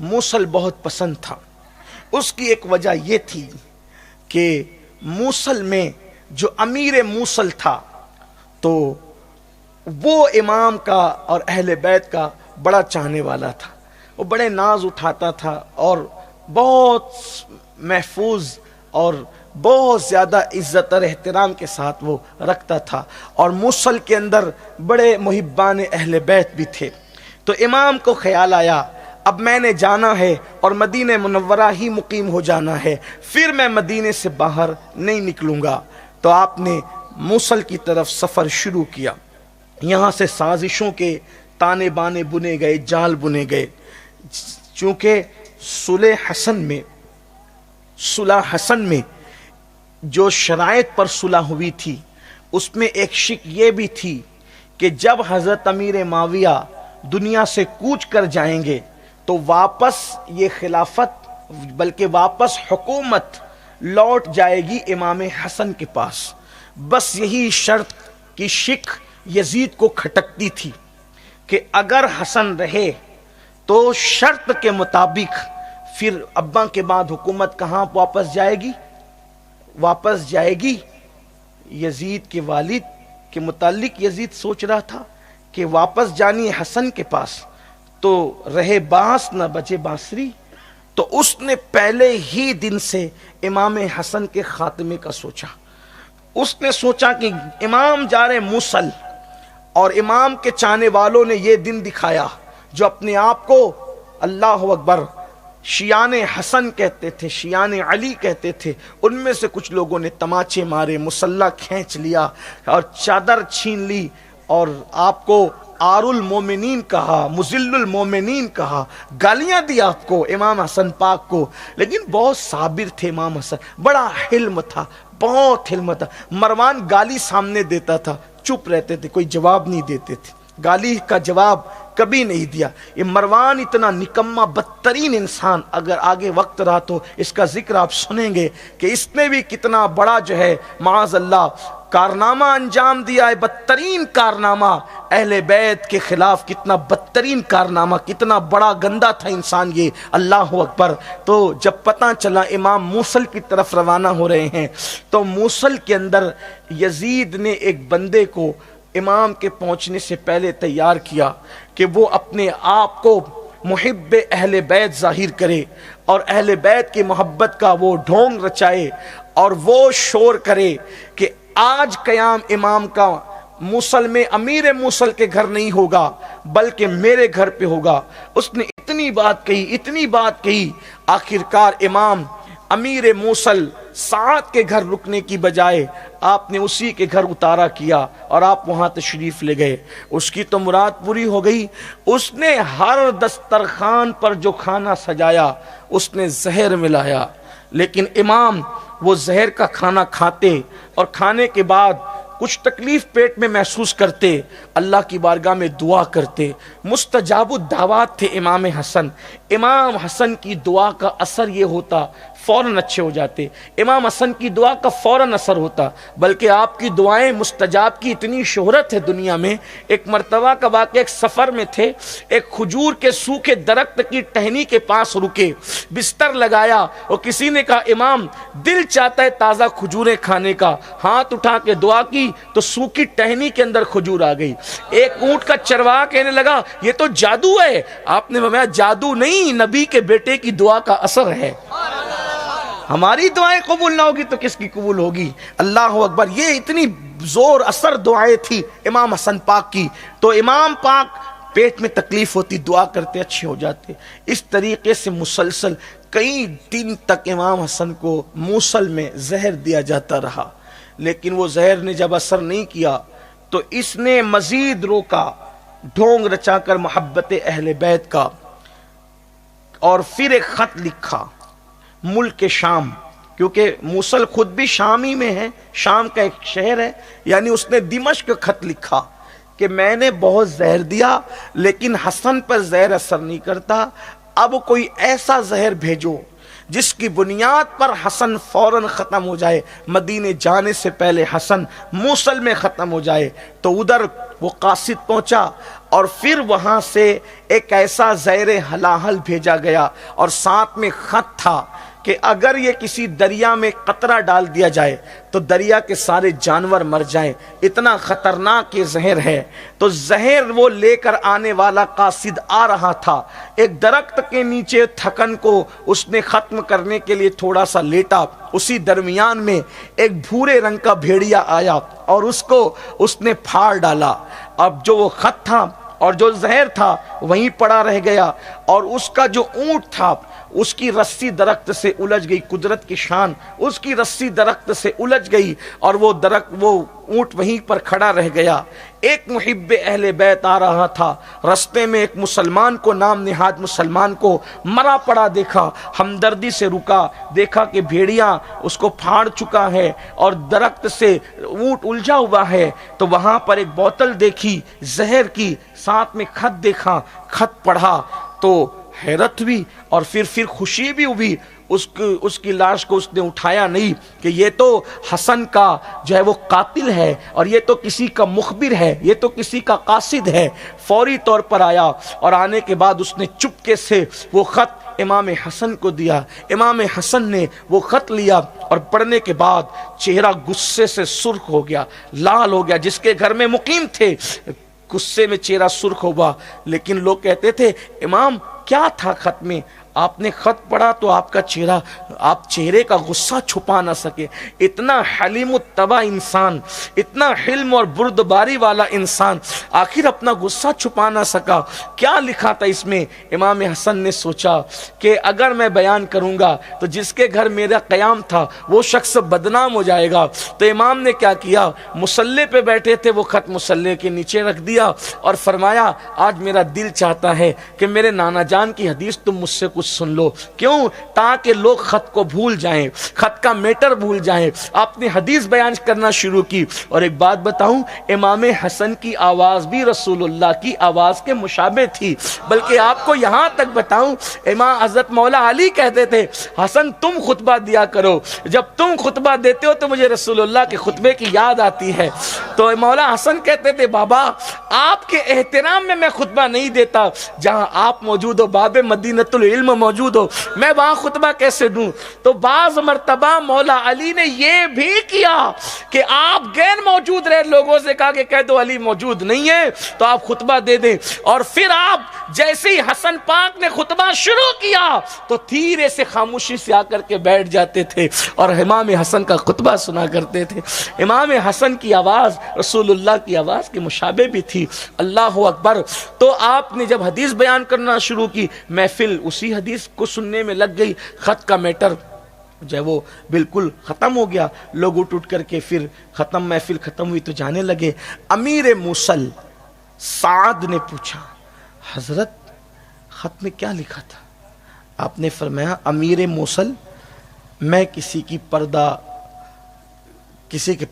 موصل بہت پسند تھا. اس کی ایک وجہ یہ تھی کہ موصل میں جو امیر موصل تھا تو وہ امام کا اور اہل بیت کا بڑا چاہنے والا تھا. وہ بڑے ناز اٹھاتا تھا اور بہت محفوظ اور بہت زیادہ عزت اور احترام کے ساتھ وہ رکھتا تھا، اور موصل کے اندر بڑے محبان اہل بیت بھی تھے۔ تو امام کو خیال آیا اب میں نے جانا ہے اور مدینہ منورہ ہی مقیم ہو جانا ہے، پھر میں مدینے سے باہر نہیں نکلوں گا۔ تو آپ نے موصل کی طرف سفر شروع کیا۔ یہاں سے سازشوں کے تانے بانے بنے گئے، جال بنے گئے، چونکہ صلح حسن میں جو شرائط پر صلح ہوئی تھی اس میں ایک شک یہ بھی تھی کہ جب حضرت امیر معاویہ دنیا سے کوچ کر جائیں گے تو واپس یہ خلافت بلکہ واپس حکومت لوٹ جائے گی امام حسن کے پاس۔ بس یہی شرط کی شک یزید کو کھٹکتی تھی کہ اگر حسن رہے تو شرط کے مطابق پھر ابا کے بعد حکومت کہاں واپس جائے گی؟ واپس جائے گی یزید کے والد کے متعلق۔ یزید سوچ رہا تھا کہ واپس جانی حسن کے پاس تو رہے بانس نہ بجے بانسری، تو اس نے پہلے ہی دن سے امام حسن کے خاتمے کا سوچا۔ اس نے سوچا کہ امام جا رہے موصل، اور امام کے چاہنے والوں نے یہ دن دکھایا، جو اپنے آپ کو اللہ اکبر شیعان حسن کہتے تھے، شیعان علی کہتے تھے، ان میں سے کچھ لوگوں نے تماچے مارے، مسلح کھینچ لیا اور چادر چھین لی، اور آپ کو آر المومنین کہا، مذل المومنین کہا، گالیاں دی آپ کو، امام حسن پاک کو۔ لیکن بہت صابر تھے امام حسن، بڑا حلم تھا، بہت حلم تھا۔ مروان گالی سامنے دیتا تھا، چپ رہتے تھے، کوئی جواب نہیں دیتے تھے، گالی کا جواب کبھی نہیں دیا۔ یہ مروان اتنا نکما بدترین انسان، اگر آگے وقت رہا تو اس کا ذکر آپ سنیں گے کہ اس نے بھی کتنا بڑا جو ہے معاذ اللہ کارنامہ انجام دیا ہے، بدترین کارنامہ اہل بیت کے خلاف، کتنا بدترین کارنامہ، کتنا بڑا گندا تھا انسان یہ، اللہ اکبر۔ تو جب پتہ چلا امام موصل کی طرف روانہ ہو رہے ہیں تو موصل کے اندر یزید نے ایک بندے کو امام کے پہنچنے سے پہلے تیار کیا کہ وہ اپنے آپ کو محب اہل بیت ظاہر کرے اور اہل بیت کی محبت کا وہ ڈھونگ رچائے اور وہ شور کرے کہ آج قیام امام کا موصل میں امیر موصل کے گھر نہیں ہوگا بلکہ میرے گھر پہ ہوگا۔ اس نے اتنی بات کہی، آخرکار امام امیر موصل سعد کے گھر رکنے کی بجائے آپ نے اسی کے گھر اتارا کیا اور آپ وہاں تشریف لے گئے۔ اس کی تو مراد پوری ہو گئی۔ اس نے ہر دسترخوان پر جو کھانا سجایا اس نے زہر ملایا، لیکن امام وہ زہر کا کھانا کھاتے اور کھانے کے بعد کچھ تکلیف پیٹ میں محسوس کرتے، اللہ کی بارگاہ میں دعا کرتے۔ مستجاب الدعوات تھے امام حسن۔ امام حسن کی دعا کا اثر یہ ہوتا فوراً اچھے ہو جاتے، امام حسن کی دعا کا فوراً اثر ہوتا، بلکہ آپ کی دعائیں مستجاب کی اتنی شہرت ہے دنیا میں۔ ایک مرتبہ کا واقعہ، ایک سفر میں تھے، ایک کھجور کے سوکھے درخت کی ٹہنی کے پاس رکے، بستر لگایا اور کسی نے کہا امام دل چاہتا ہے تازہ کھجوریں کھانے کا، ہاتھ اٹھا کے دعا کی تو سوکھی ٹہنی کے اندر کھجور آ گئی۔ ایک اونٹ کا چرواہا کہنے لگا یہ تو جادو ہے۔ آپ نے فرمایا جادو نہیں، نبی کے بیٹے کی دعا کا اثر ہے۔ ہماری دعائیں قبول نہ ہوگی تو کس کی قبول ہوگی؟ اللہ اکبر۔ یہ اتنی زور اثر دعائیں تھی امام حسن پاک کی، تو امام پاک پیٹ میں تکلیف ہوتی، دعا کرتے، اچھے ہو جاتے۔ اس طریقے سے مسلسل کئی دن تک امام حسن کو موصل میں زہر دیا جاتا رہا، لیکن وہ زہر نے جب اثر نہیں کیا تو اس نے مزید روکا، ڈھونگ رچا کر محبت اہل بیت کا، اور پھر ایک خط لکھا ملک شام، کیونکہ موصل خود بھی شامی میں ہے، شام کا ایک شہر ہے، یعنی اس نے دمشق خط لکھا کہ میں نے بہت زہر دیا لیکن حسن پر زہر اثر نہیں کرتا، اب کوئی ایسا زہر بھیجو جس کی بنیاد پر حسن فوراً ختم ہو جائے، مدینے جانے سے پہلے حسن موصل میں ختم ہو جائے۔ تو ادھر وہ قاصد پہنچا اور پھر وہاں سے ایک ایسا زہر حلاحل بھیجا گیا اور ساتھ میں خط تھا کہ اگر یہ کسی دریا میں قطرہ ڈال دیا جائے تو دریا کے سارے جانور مر جائیں، اتنا خطرناک یہ زہر ہے۔ تو زہر وہ لے کر آنے والا قاصد آ رہا تھا، ایک درخت کے نیچے تھکن کو اس نے ختم کرنے کے لیے تھوڑا سا لیٹا، اسی درمیان میں ایک بھورے رنگ کا بھیڑیا آیا اور اس کو اس نے پھاڑ ڈالا۔ اب جو وہ خط تھا اور جو زہر تھا وہیں پڑا رہ گیا، اور اس کا جو اونٹ تھا اس کی رسی درخت سے الجھ گئی، قدرت کی شان، اس کی رسی درخت سے الجھ گئی اور وہ اونٹ وہیں پر کھڑا رہ گیا۔ ایک محب اہل بیت آ رہا تھا، رستے میں ایک مسلمان کو، نام نہاد مسلمان کو مرا پڑا دیکھا، ہمدردی سے رکا، دیکھا کہ بھیڑیا اس کو پھاڑ چکا ہے اور درخت سے اونٹ الجھا ہوا ہے، تو وہاں پر ایک بوتل دیکھی زہر کی، ساتھ میں خط دیکھا، خط پڑھا تو حیرت ہوئی اور پھر خوشی بھی ہوئی۔ اس کی لاش کو اس نے اٹھایا نہیں کہ یہ تو حسن کا جو ہے وہ قاتل ہے اور یہ تو کسی کا مخبر ہے، یہ تو کسی کا قاصد ہے۔ فوری طور پر آیا اور آنے کے بعد اس نے چپکے سے وہ خط امام حسن کو دیا۔ امام حسن نے وہ خط لیا اور پڑھنے کے بعد چہرہ غصے سے سرخ ہو گیا، لال ہو گیا۔ جس کے گھر میں مقیم تھے غصے میں چہرہ سرخ ہوا، لیکن لوگ کہتے تھے امام کیا تھا خط میں؟ آپ نے خط پڑھا تو آپ کا چہرہ، آپ چہرے کا غصہ چھپا نہ سکے۔ اتنا حلیم الطبع انسان، اتنا حلم اور بردباری والا انسان آخر اپنا غصہ چھپا نہ سکا۔ کیا لکھا تھا اس میں؟ امام حسن نے سوچا کہ اگر میں بیان کروں گا تو جس کے گھر میرا قیام تھا وہ شخص بدنام ہو جائے گا۔ تو امام نے کیا کیا، مصلی پہ بیٹھے تھے، وہ خط مصلی کے نیچے رکھ دیا اور فرمایا آج میرا دل چاہتا ہے کہ میرے نانا جان کی حدیث تم مجھ سے کچھ سن لو۔ کیوں؟ تاکہ لوگ خط کو بھول جائیں، خط کا میٹر بھول جائیں۔ آپ نے حدیث بیان کرنا شروع کی، اور ایک بات بتاؤں، امام حسن کی آواز بھی رسول اللہ کی آواز کے مشابہ تھی۔ بلکہ آپ کو یہاں تک بتاؤں، امام حضرت مولا علی کہتے تھے حسن تم خطبہ دیا کرو، جب تم خطبہ دیتے ہو تو مجھے رسول اللہ کے خطبے کی یاد آتی ہے۔ تو مولا حسن کہتے تھے بابا آپ کے احترام میں میں خطبہ نہیں دیتا، جہاں آپ موجود ہو، باب مدینۃ العلم موجود ہو، میں وہاں خطبہ کیسے دوں؟ تو بعض مرتبہ مولا علی نے یہ بھی کیا کہ آپ غیر موجود رہے، لوگوں سے کہا کہ کہہ دو علی موجود نہیں ہے تو آپ خطبہ دے دیں، اور پھر آپ جیسے ہی حسن پاک نے خطبہ شروع کیا تو دھیرے سے خاموشی سے آ کر کے بیٹھ جاتے تھے اور امام حسن کا خطبہ سنا کرتے تھے۔ امام حسن کی آواز رسول اللہ کی آواز کے مشابہ بھی تھی۔ اللہ اکبر۔ تو آپ نے جب حدیث بیان کرنا شروع کی، محفل اسی حدیث کو سننے میں لگ گئی، خط کا میٹر جو ہے وہ بالکل ختم ہو گیا۔ لوگ اٹھ کر کے پھر محفل ختم ہوئی تو جانے لگے۔ امیر موصل سعد نے پوچھا حضرت خط میں کیا لکھا تھا؟ آپ نے فرمایا امیر موصل میں کسی کے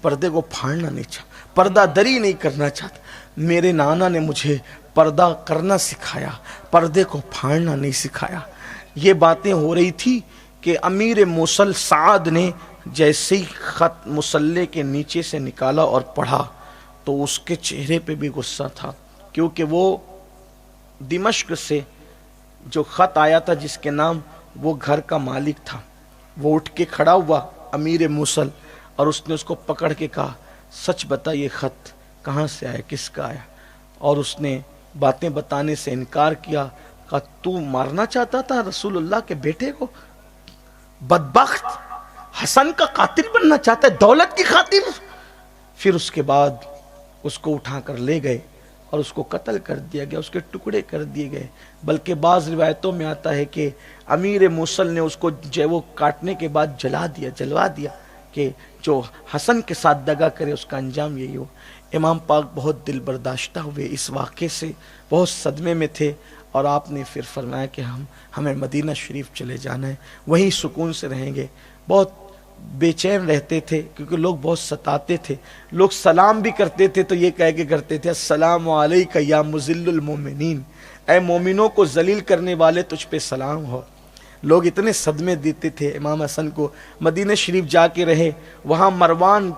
پردے کو پھاڑنا نہیں چاہتا، پردہ دری نہیں کرنا چاہتا۔ میرے نانا نے مجھے پردہ کرنا سکھایا، پردے کو پھاڑنا نہیں سکھایا۔ یہ باتیں ہو رہی تھی کہ امیر موصل سعد نے جیسے ہی خط مصلی کے نیچے سے نکالا اور پڑھا تو اس کے چہرے پہ بھی غصہ تھا، کیونکہ وہ دمشق سے جو خط آیا تھا جس کے نام، وہ گھر کا مالک تھا۔ وہ اٹھ کے کھڑا ہوا امیر موصل اور اس نے اس کو پکڑ کے کہا سچ بتا یہ خط کہاں سے آیا، کس کا آیا؟ اور اس نے باتیں بتانے سے انکار کیا۔ کہا تو مارنا چاہتا تھا رسول اللہ کے بیٹے کو؟ بدبخت، حسن کا قاتل بننا چاہتا ہے دولت کی خاطر؟ پھر اس کے بعد اس کو اٹھا کر لے گئے اور اس کو قتل کر دیا گیا، اس کے ٹکڑے کر دیے گئے۔ بلکہ بعض روایتوں میں آتا ہے کہ امیر موصل نے اس کو وہ کاٹنے کے بعد جلوا دیا کہ جو حسن کے ساتھ دغا کرے اس کا انجام یہی ہو۔ امام پاک بہت دل برداشتہ ہوئے، اس واقعے سے بہت صدمے میں تھے، اور آپ نے پھر فرمایا کہ ہمیں مدینہ شریف چلے جانا ہے، وہیں سکون سے رہیں گے۔ بہت بے چین رہتے تھے کیونکہ لوگ بہت ستاتے تھے۔ لوگ سلام بھی کرتے تھے تو یہ کہہ کے کرتے تھے السلام علیکہ یا مذل المومنین، اے مومنوں کو ذلیل کرنے والے تجھ پہ سلام ہو۔ لوگ اتنے صدمے دیتے تھے امام حسن کو۔ مدینہ شریف جا کے رہے، وہاں مروان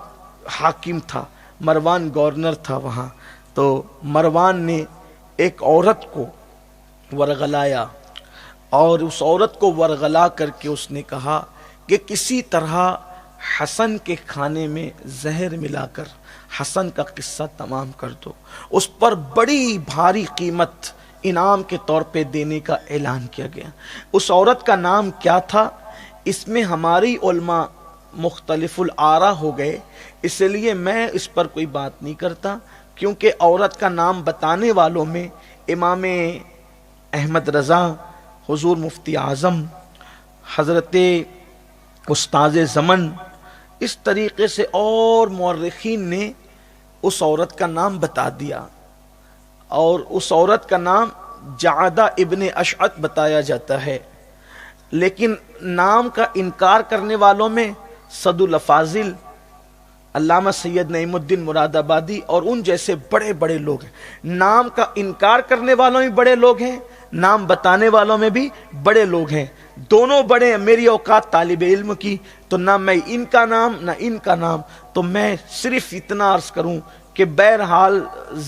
حاکم تھا، مروان گورنر تھا وہاں۔ تو مروان نے ایک عورت کو ورغلایا اور اس عورت کو ورغلا کر کے اس نے کہا کہ کسی طرح حسن کے کھانے میں زہر ملا کر حسن کا قصہ تمام کر دو. اس پر بڑی بھاری قیمت انعام کے طور پہ دینے کا اعلان کیا گیا. اس عورت کا نام کیا تھا؟ اس میں ہماری علماء مختلف الآراء ہو گئے، اس لیے میں اس پر کوئی بات نہیں کرتا، کیونکہ عورت کا نام بتانے والوں میں امام احمد رضا، حضور مفتی اعظم، حضرت استاذ زمن، اس طریقے سے اور مورخین نے اس عورت کا نام بتا دیا، اور اس عورت کا نام جعدہ ابن اشعث بتایا جاتا ہے. لیکن نام کا انکار کرنے والوں میں صد الافاضل، علامہ سید نعیم الدین مراد آبادی اور ان جیسے بڑے بڑے لوگ ہیں. نام کا انکار کرنے والوں میں بڑے لوگ ہیں، نام بتانے والوں میں بھی بڑے لوگ ہیں. دونوں بڑے ہیں. میری اوقات طالب علم کی تو نہ میں ان کا نام نہ ان کا نام، تو میں صرف اتنا عرض کروں کہ بہرحال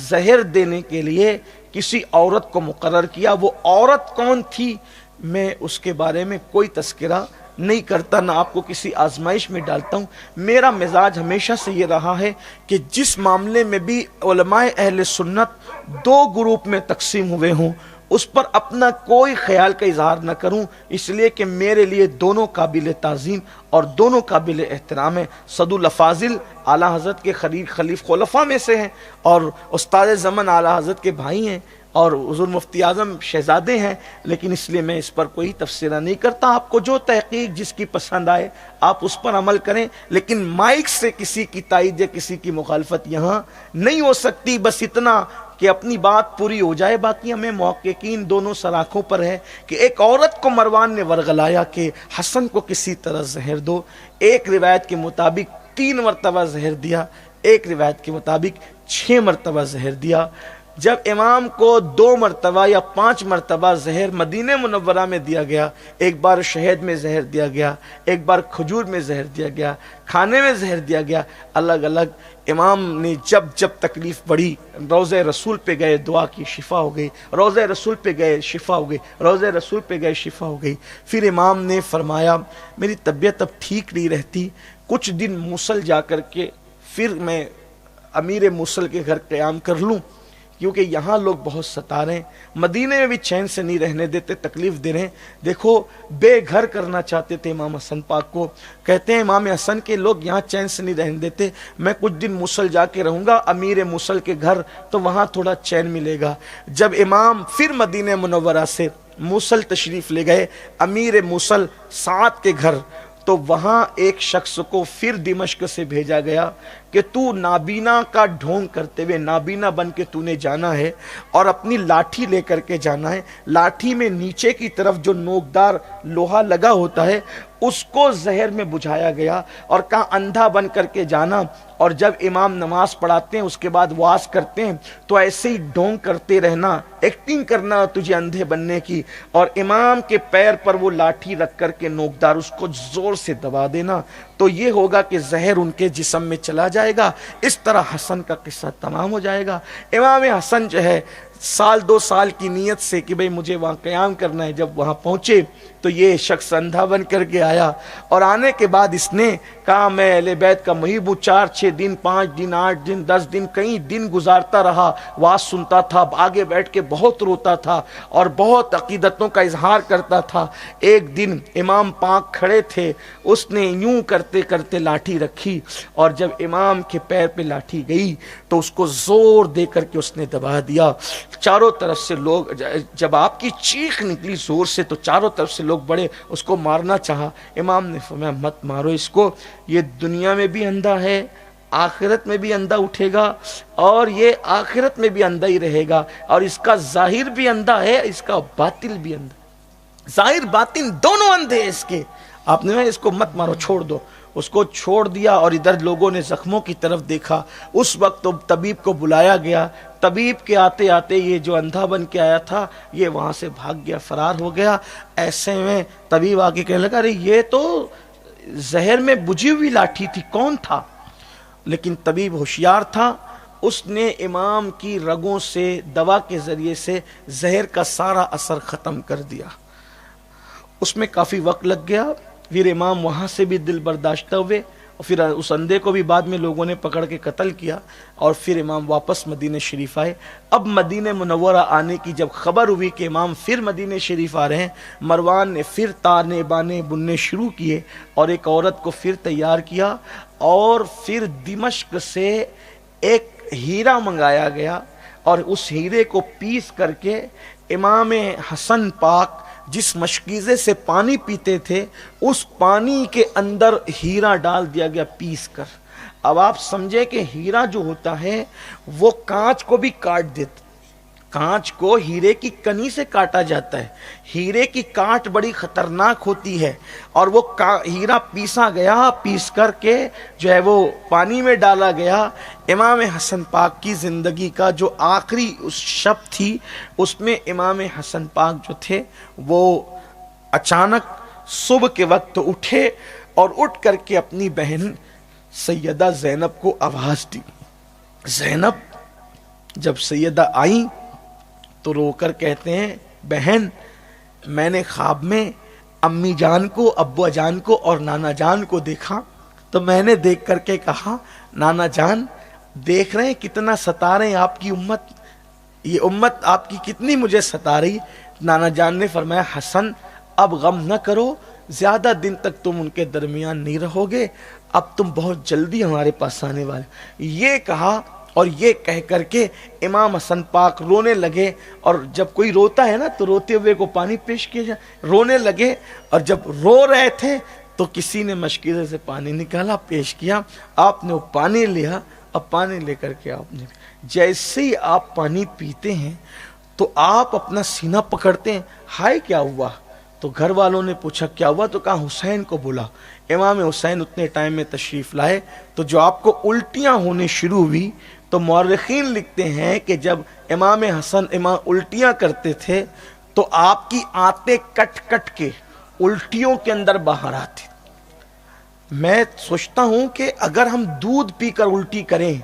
زہر دینے کے لیے کسی عورت کو مقرر کیا. وہ عورت کون تھی میں اس کے بارے میں کوئی تذکرہ نہیں کرتا، نہ آپ کو کسی آزمائش میں ڈالتا ہوں. میرا مزاج ہمیشہ سے یہ رہا ہے کہ جس معاملے میں بھی علماء اہل سنت دو گروپ میں تقسیم ہوئے ہوں اس پر اپنا کوئی خیال کا اظہار نہ کروں، اس لیے کہ میرے لیے دونوں قابل تعظیم اور دونوں قابل احترام ہیں. صد الافاضل اعلیٰ حضرت کے خلیف خلفاء میں سے ہیں، اور استاد زمن اعلیٰ حضرت کے بھائی ہیں، اور حضور مفتی اعظم شہزادے ہیں. لیکن اس لیے میں اس پر کوئی تفسیرہ نہیں کرتا. آپ کو جو تحقیق جس کی پسند آئے آپ اس پر عمل کریں، لیکن مائک سے کسی کی تائید یا کسی کی مخالفت یہاں نہیں ہو سکتی. بس اتنا کہ اپنی بات پوری ہو جائے. باقی ہمیں محققین دونوں سراخوں پر ہے کہ ایک عورت کو مروان نے ورغلایا کہ حسن کو کسی طرح زہر دو. ایک روایت کے مطابق 3 مرتبہ زہر دیا، ایک روایت کے مطابق 6 مرتبہ زہر دیا. جب امام کو 2 مرتبہ یا 5 مرتبہ زہر مدینہ منورہ میں دیا گیا، ایک بار شہد میں زہر دیا گیا، ایک بار کھجور میں زہر دیا گیا، کھانے میں زہر دیا گیا، الگ الگ. امام نے جب تکلیف بڑھی روضہ رسول پہ گئے، دعا کی، شفا ہو گئی. روضہ رسول پہ گئے، شفا ہو گئی. روضہ رسول پہ گئے، شفا ہو گئی. پھر امام نے فرمایا میری طبیعت اب ٹھیک نہیں رہتی، کچھ دن موصل جا کر کے پھر میں امیر موصل کے گھر قیام کر لوں، کیونکہ یہاں لوگ بہت ستا رہے ہیں، مدینے میں بھی چین سے نہیں رہنے دیتے، تکلیف دے رہے ہیں. دیکھو بے گھر کرنا چاہتے تھے امام حسن پاک کو. کہتے ہیں امام حسن کے لوگ یہاں چین سے نہیں رہنے دیتے، میں کچھ دن موصل جا کے رہوں گا امیر موصل کے گھر، تو وہاں تھوڑا چین ملے گا. جب امام پھر مدینہ منورہ سے موصل تشریف لے گئے، امیر موصل سعد کے گھر، تو وہاں ایک شخص کو پھر دمشق سے بھیجا گیا کہ تو نابینا کا ڈھونگ کرتے ہوئے، نابینا بن کے تو نے جانا ہے اور اپنی لاٹھی لے کر کے جانا ہے. لاٹھی میں نیچے کی طرف جو نوکدار لوہا لگا ہوتا ہے اس کو زہر میں بجھایا گیا اور کہا اندھا بن کر کے جانا، اور جب امام نماز پڑھاتے ہیں اس کے بعد واز کرتے ہیں تو ایسے ہی ڈھونگ کرتے رہنا، ایکٹنگ کرنا تجھے اندھے بننے کی، اور امام کے پیر پر وہ لاٹھی رکھ کر کے نوکدار اس کو زور سے دبا دینا، تو یہ ہوگا کہ زہر ان کے جسم میں چلا جائے گا. اس طرح حسن کا قصہ تمام ہو جائے گا. امام حسن جو ہے 1-2 سال کی نیت سے کہ بھئی مجھے وہاں قیام کرنا ہے، جب وہاں پہنچے تو یہ شخص اندھا بن کر کے آیا، اور آنے کے بعد اس نے کہا میں اہل بیت کا محب ہوں. 4-6 دن 5 دن 8 دن 10 دن کئی دن گزارتا رہا، واز سنتا تھا، آگے بیٹھ کے بہت روتا تھا اور بہت عقیدتوں کا اظہار کرتا تھا. ایک دن امام پاک کھڑے تھے، اس نے یوں کرتے کرتے لاٹھی رکھی، اور جب امام کے پیر پہ لاٹھی گئی تو اس کو زور دے کر کے اس نے دبا دیا. چاروں طرف سے لوگ، جب آپ کی چیخ نکلی زور سے تو چاروں طرف سے لوگ بڑے اس کو مارنا چاہا. امام نے فرمایا مت مارو اس کو، یہ دنیا میں بھی اندھا ہے، آخرت میں بھی اندھا اٹھے گا، اور یہ آخرت میں بھی اندھا ہی رہے گا، اور اس کا ظاہر بھی اندھا ہے، اس کا باطل بھی اندھا، ظاہر باطن دونوں اندھے ہیں اس کے. آپ نے اس کو مت مارو، چھوڑ دو. اس کو چھوڑ دیا، اور ادھر لوگوں نے زخموں کی طرف دیکھا. اس وقت تو طبیب کو بلایا گیا. طبیب کے آتے آتے یہ جو اندھا بن کے آیا تھا یہ وہاں سے بھاگ گیا، فرار ہو گیا. ایسے میں طبیب آگے کہنے لگا ارے یہ تو زہر میں بجھی ہوئی لاٹھی تھی، کون تھا؟ لیکن طبیب ہوشیار تھا، اس نے امام کی رگوں سے دوا کے ذریعے سے زہر کا سارا اثر ختم کر دیا. اس میں کافی وقت لگ گیا. پھر امام وہاں سے بھی دل برداشتہ ہوئے اور پھر اس اندھے کو بھی بعد میں لوگوں نے پکڑ کے قتل کیا اور پھر امام واپس مدینہ شریف آئے. اب مدینہ منورہ آنے کی جب خبر ہوئی کہ امام پھر مدینہ شریف آ رہے ہیں، مروان نے پھر تانے بانے بننے شروع کیے اور ایک عورت کو پھر تیار کیا اور پھر دمشق سے ایک ہیرا منگایا گیا اور اس ہیرے کو پیس کر کے امام حسن پاک جس مشکیزے سے پانی پیتے تھے اس پانی کے اندر ہیرا ڈال دیا گیا پیس کر. اب آپ سمجھے کہ ہیرا جو ہوتا ہے وہ کانچ کو بھی کاٹ دیتا، کانچ کو ہیرے کی کنی سے کاٹا جاتا ہے. ہیرے کی کاٹ بڑی خطرناک ہوتی ہے اور وہ ہیرا پیسا گیا، پیس کر کے جو ہے وہ پانی میں ڈالا گیا. امام حسن پاک کی زندگی کا جو آخری اس شب تھی اس میں امام حسن پاک جو تھے وہ اچانک صبح کے وقت اٹھے اور اٹھ کر کے اپنی بہن سیدہ زینب کو آواز دی. زینب جب سیدہ آئیں تو رو کر کہتے ہیں بہن میں نے خواب میں امی جان کو، ابو جان کو اور نانا جان کو دیکھا تو میں نے دیکھ کر کے کہا نانا جان دیکھ رہے ہیں کتنا ستا رہے ہیں آپ کی امت، یہ امت آپ کی کتنی مجھے ستا رہی. نانا جان نے فرمایا حسن اب غم نہ کرو، زیادہ دن تک تم ان کے درمیان نہیں رہو گے، اب تم بہت جلدی ہمارے پاس آنے والے. یہ کہا اور یہ کہہ کر کے امام حسن پاک رونے لگے. اور جب کوئی روتا ہے نا تو روتے ہوئے کو پانی پیش کیا جائے، رونے لگے. اور جب رو رہے تھے تو کسی نے مشکیزے سے پانی نکالا پیش کیا، آپ نے وہ پانی لیا. اب پانی لے کر کے آپ نے جیسے ہی آپ پانی پیتے ہیں تو آپ اپنا سینہ پکڑتے ہیں، ہائے کیا ہوا؟ تو گھر والوں نے پوچھا کیا ہوا؟ تو کہا حسین کو بولا. امام حسین اتنے ٹائم میں تشریف لائے تو جو آپ کو الٹیاں ہونے شروع ہوئی تو مورخین لکھتے ہیں کہ جب امام حسن الٹیاں کرتے تھے تو آپ کی آنتیں کٹ کٹ کے الٹیوں کے اندر باہر آتی. میں سوچتا ہوں کہ اگر ہم دودھ پی کر الٹی کریں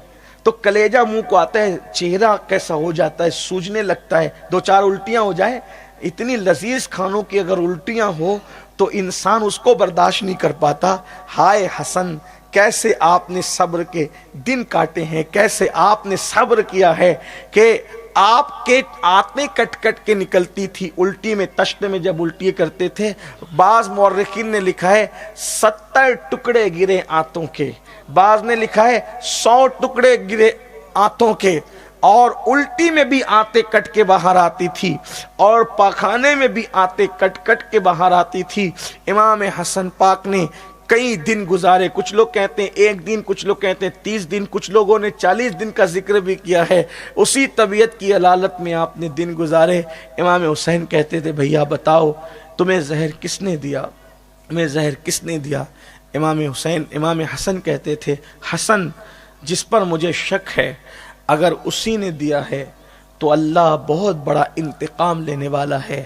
تو کلیجہ منہ کو آتا ہے، چہرہ کیسا ہو جاتا ہے، سوجنے لگتا ہے. دو چار الٹیاں ہو جائے، اتنی لذیذ کھانوں کی اگر الٹیاں ہو تو انسان اس کو برداشت نہیں کر پاتا. ہائے حسن کیسے آپ نے صبر کے دن کاٹے ہیں، کیسے آپ نے صبر کیا ہے کہ آپ کے آنتیں کٹ کٹ کے نکلتی تھی الٹی میں، تشت میں جب الٹی کرتے تھے. بعض مورخین نے لکھا ہے 70 ٹکڑے گرے آنتوں کے، بعض نے لکھا ہے 100 ٹکڑے گرے آنتوں کے. اور الٹی میں بھی آنتیں کٹ کے باہر آتی تھی اور پاخانے میں بھی آنتیں کٹ کٹ کے باہر آتی تھی. امام حسن پاک نے کئی دن گزارے، کچھ لوگ کہتے ہیں 1 دن، کچھ لوگ کہتے ہیں 30 دن، کچھ لوگوں نے 40 دن کا ذکر بھی کیا ہے. اسی طبیعت کی علالت میں آپ نے دن گزارے. امام حسین کہتے تھے بھیا بتاؤ تمہیں زہر کس نے دیا، تمہیں زہر کس نے دیا؟ امام حسن کہتے تھے حسن جس پر مجھے شک ہے اگر اسی نے دیا ہے تو اللہ بہت بڑا انتقام لینے والا ہے،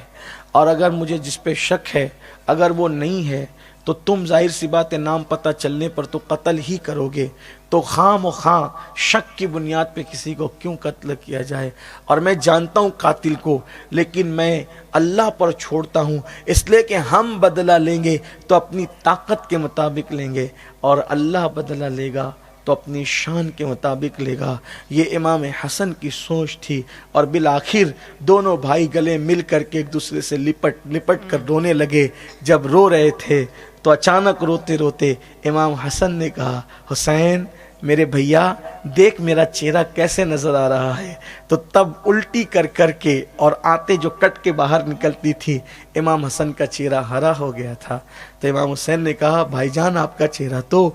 اور اگر مجھے جس پہ شک ہے اگر وہ نہیں ہے تو تم ظاہر سی بات ہے نام پتہ چلنے پر تو قتل ہی کرو گے. تو خام و خواہ شک کی بنیاد پہ کسی کو کیوں قتل کیا جائے؟ اور میں جانتا ہوں قاتل کو، لیکن میں اللہ پر چھوڑتا ہوں، اس لیے کہ ہم بدلہ لیں گے تو اپنی طاقت کے مطابق لیں گے اور اللہ بدلہ لے گا تو اپنی شان کے مطابق لے گا. یہ امام حسن کی سوچ تھی. اور بالآخر دونوں بھائی گلے مل کر کے ایک دوسرے سے لپٹ کر رونے لگے. جب رو رہے تھے تو اچانک روتے روتے امام حسن نے کہا حسین میرے بھیا دیکھ میرا چہرہ کیسے نظر آ رہا ہے. تو تب الٹی کر کر کے اور آنتیں جو کٹ کے باہر نکلتی تھی امام حسن کا چہرہ ہرا ہو گیا تھا. تو امام حسین نے کہا بھائی جان آپ کا چہرہ تو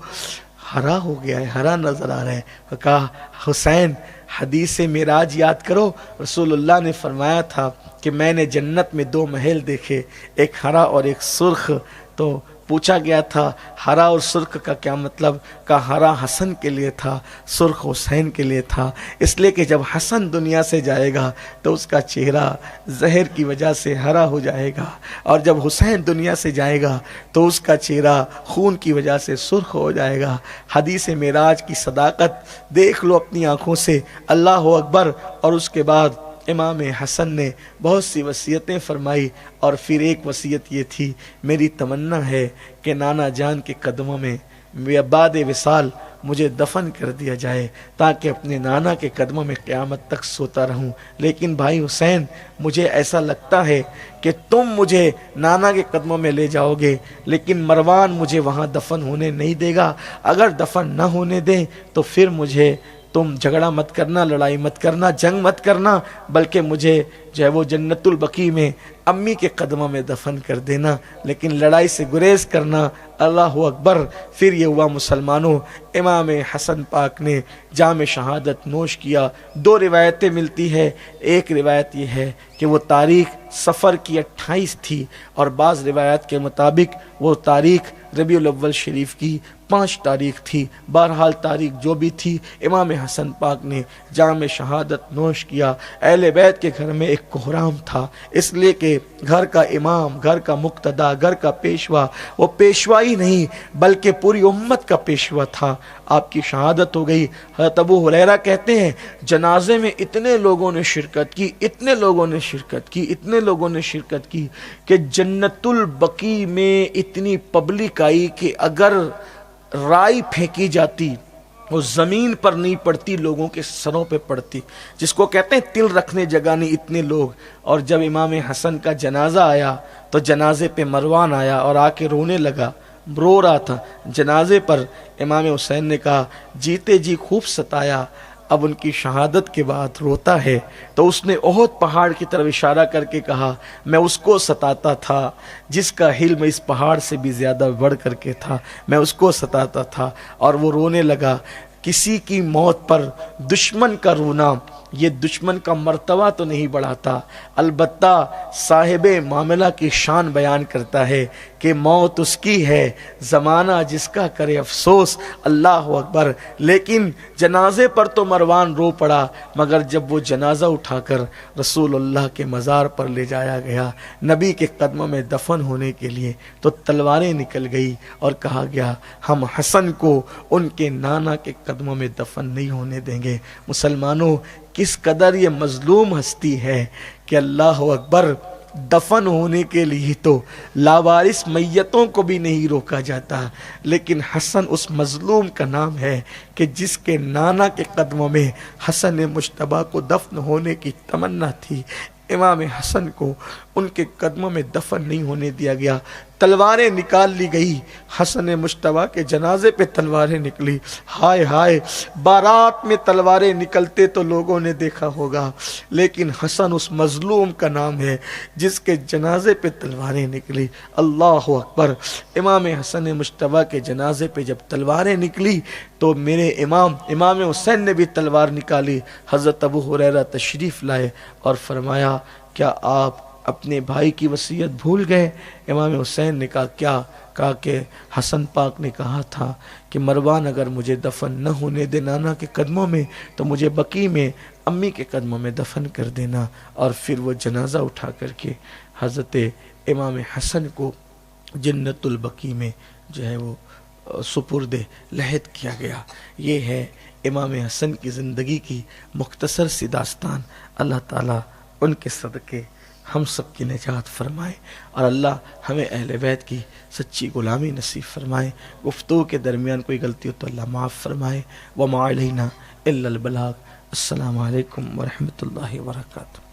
ہرا ہو گیا ہے، ہرا نظر آ رہا ہے. کہا حسین حدیث معراج یاد کرو، رسول اللہ نے فرمایا تھا کہ میں نے جنت میں 2 محل دیکھے، ایک ہرا اور ایک سرخ. تو پوچھا گیا تھا ہرا اور سرخ کا کیا مطلب؟ کہا ہرا حسن کے لیے تھا، سرخ حسین کے لیے تھا. اس لیے کہ جب حسن دنیا سے جائے گا تو اس کا چہرہ زہر کی وجہ سے ہرا ہو جائے گا، اور جب حسین دنیا سے جائے گا تو اس کا چہرہ خون کی وجہ سے سرخ ہو جائے گا. حدیث معراج کی صداقت دیکھ لو اپنی آنکھوں سے. اللہ اکبر. اور اس کے بعد امام حسن نے بہت سی وصیتیں فرمائی، اور پھر ایک وصیت یہ تھی، میری تمنا ہے کہ نانا جان کے قدموں میں بعد وصال مجھے دفن کر دیا جائے تاکہ اپنے نانا کے قدموں میں قیامت تک سوتا رہوں۔ لیکن بھائی حسین، مجھے ایسا لگتا ہے کہ تم مجھے نانا کے قدموں میں لے جاؤ گے، لیکن مروان مجھے وہاں دفن ہونے نہیں دے گا۔ اگر دفن نہ ہونے دیں تو پھر مجھے تم جھگڑا مت کرنا، لڑائی مت کرنا، جنگ مت کرنا، بلکہ مجھے جو ہے وہ جنت البقیع میں امی کے قدموں میں دفن کر دینا، لیکن لڑائی سے گریز کرنا۔ اللہ اکبر۔ پھر یہ ہوا مسلمانوں، امام حسن پاک نے جام شہادت نوش کیا۔ دو روایتیں ملتی ہے، ایک روایت یہ ہے کہ وہ تاریخ صفر کی 28 تھی، اور بعض روایات کے مطابق وہ تاریخ ربیع الاول شریف کی 5 تاریخ تھی۔ بہرحال تاریخ جو بھی تھی، امام حسن پاک نے جام شہادت نوش کیا۔ اہل بیت کے گھر میں ایک کوہرام تھا، اس لیے کہ گھر کا امام، گھر کا مقتدا، گھر کا پیشوا، وہ پیشوا ہی نہیں بلکہ پوری امت کا پیشوا تھا۔ آپ کی شہادت ہو گئی۔ حضرت ابو ہریرہ کہتے ہیں جنازے میں اتنے لوگوں نے شرکت کی، اتنے لوگوں نے شرکت کی، اتنے لوگوں نے شرکت کی کہ جنت البقیع میں اتنی پبلک آئی کہ اگر رائی پھینکی جاتی وہ زمین پر نہیں پڑتی، لوگوں کے سروں پہ پڑتی، جس کو کہتے ہیں تل رکھنے جگہ نہیں، اتنے لوگ۔ اور جب امام حسن کا جنازہ آیا تو جنازے پہ مروان آیا اور آ کے رونے لگا، رو رہا تھا جنازے پر۔ امام حسین نے کہا جیتے جی خوب ستایا، اب ان کی شہادت کے بعد روتا ہے۔ تو اس نے احد پہاڑ کی طرف اشارہ کر کے کہا میں اس کو ستاتا تھا جس کا حلم اس پہاڑ سے بھی زیادہ بڑھ کر کے تھا، میں اس کو ستاتا تھا۔ اور وہ رونے لگا۔ کسی کی موت پر دشمن کا رونا یہ دشمن کا مرتبہ تو نہیں بڑھاتا، البتہ صاحب معاملہ کی شان بیان کرتا ہے کہ موت اس کی ہے، زمانہ جس کا کرے افسوس۔ اللہ اکبر۔ لیکن جنازے پر تو مروان رو پڑا، مگر جب وہ جنازہ اٹھا کر رسول اللہ کے مزار پر لے جایا گیا، نبی کے قدموں میں دفن ہونے کے لیے، تو تلواریں نکل گئی اور کہا گیا ہم حسن کو ان کے نانا کے قدموں میں دفن نہیں ہونے دیں گے۔ مسلمانوں، کس قدر یہ مظلوم ہستی ہے کہ اللہ اکبر، دفن ہونے کے لیے تو لاوارث میتوں کو بھی نہیں روکا جاتا، لیکن حسن اس مظلوم کا نام ہے کہ جس کے نانا کے قدموں میں حسن مجتبیٰ کو دفن ہونے کی تمنا تھی، امام حسن کو ان کے قدموں میں دفن نہیں ہونے دیا گیا۔ تلواریں نکال لی گئی، حسن مجتبیٰ کے جنازے پہ تلواریں نکلی۔ ہائے ہائے، بارات میں تلواریں نکلتے تو لوگوں نے دیکھا ہوگا، لیکن حسن اس مظلوم کا نام ہے جس کے جنازے پہ تلواریں نکلی۔ اللہ اکبر۔ امام حسن مجتبیٰ کے جنازے پہ جب تلواریں نکلی تو میرے امام حسین نے بھی تلوار نکالی۔ حضرت ابو ہریرہ تشریف لائے اور فرمایا کیا آپ اپنے بھائی کی وصیت بھول گئے؟ امام حسین نے کہا کیا؟ کہا کہ حسن پاک نے کہا تھا کہ مروان اگر مجھے دفن نہ ہونے دے نانا کے قدموں میں تو مجھے بقیع میں امی کے قدموں میں دفن کر دینا۔ اور پھر وہ جنازہ اٹھا کر کے حضرت امام حسن کو جنت البقیع میں جو ہے وہ سپرد لحد کیا گیا۔ یہ ہے امام حسن کی زندگی کی مختصر سی داستان۔ اللہ تعالیٰ ان کے صدقے ہم سب کی نجات فرمائے، اور اللہ ہمیں اہل بیت کی سچی غلامی نصیب فرمائے۔ گفتگو کے درمیان کوئی غلطی ہو تو اللہ معاف فرمائے۔ وما علینا الا البلاغ۔ السلام علیکم ورحمۃ اللہ وبرکاتہ۔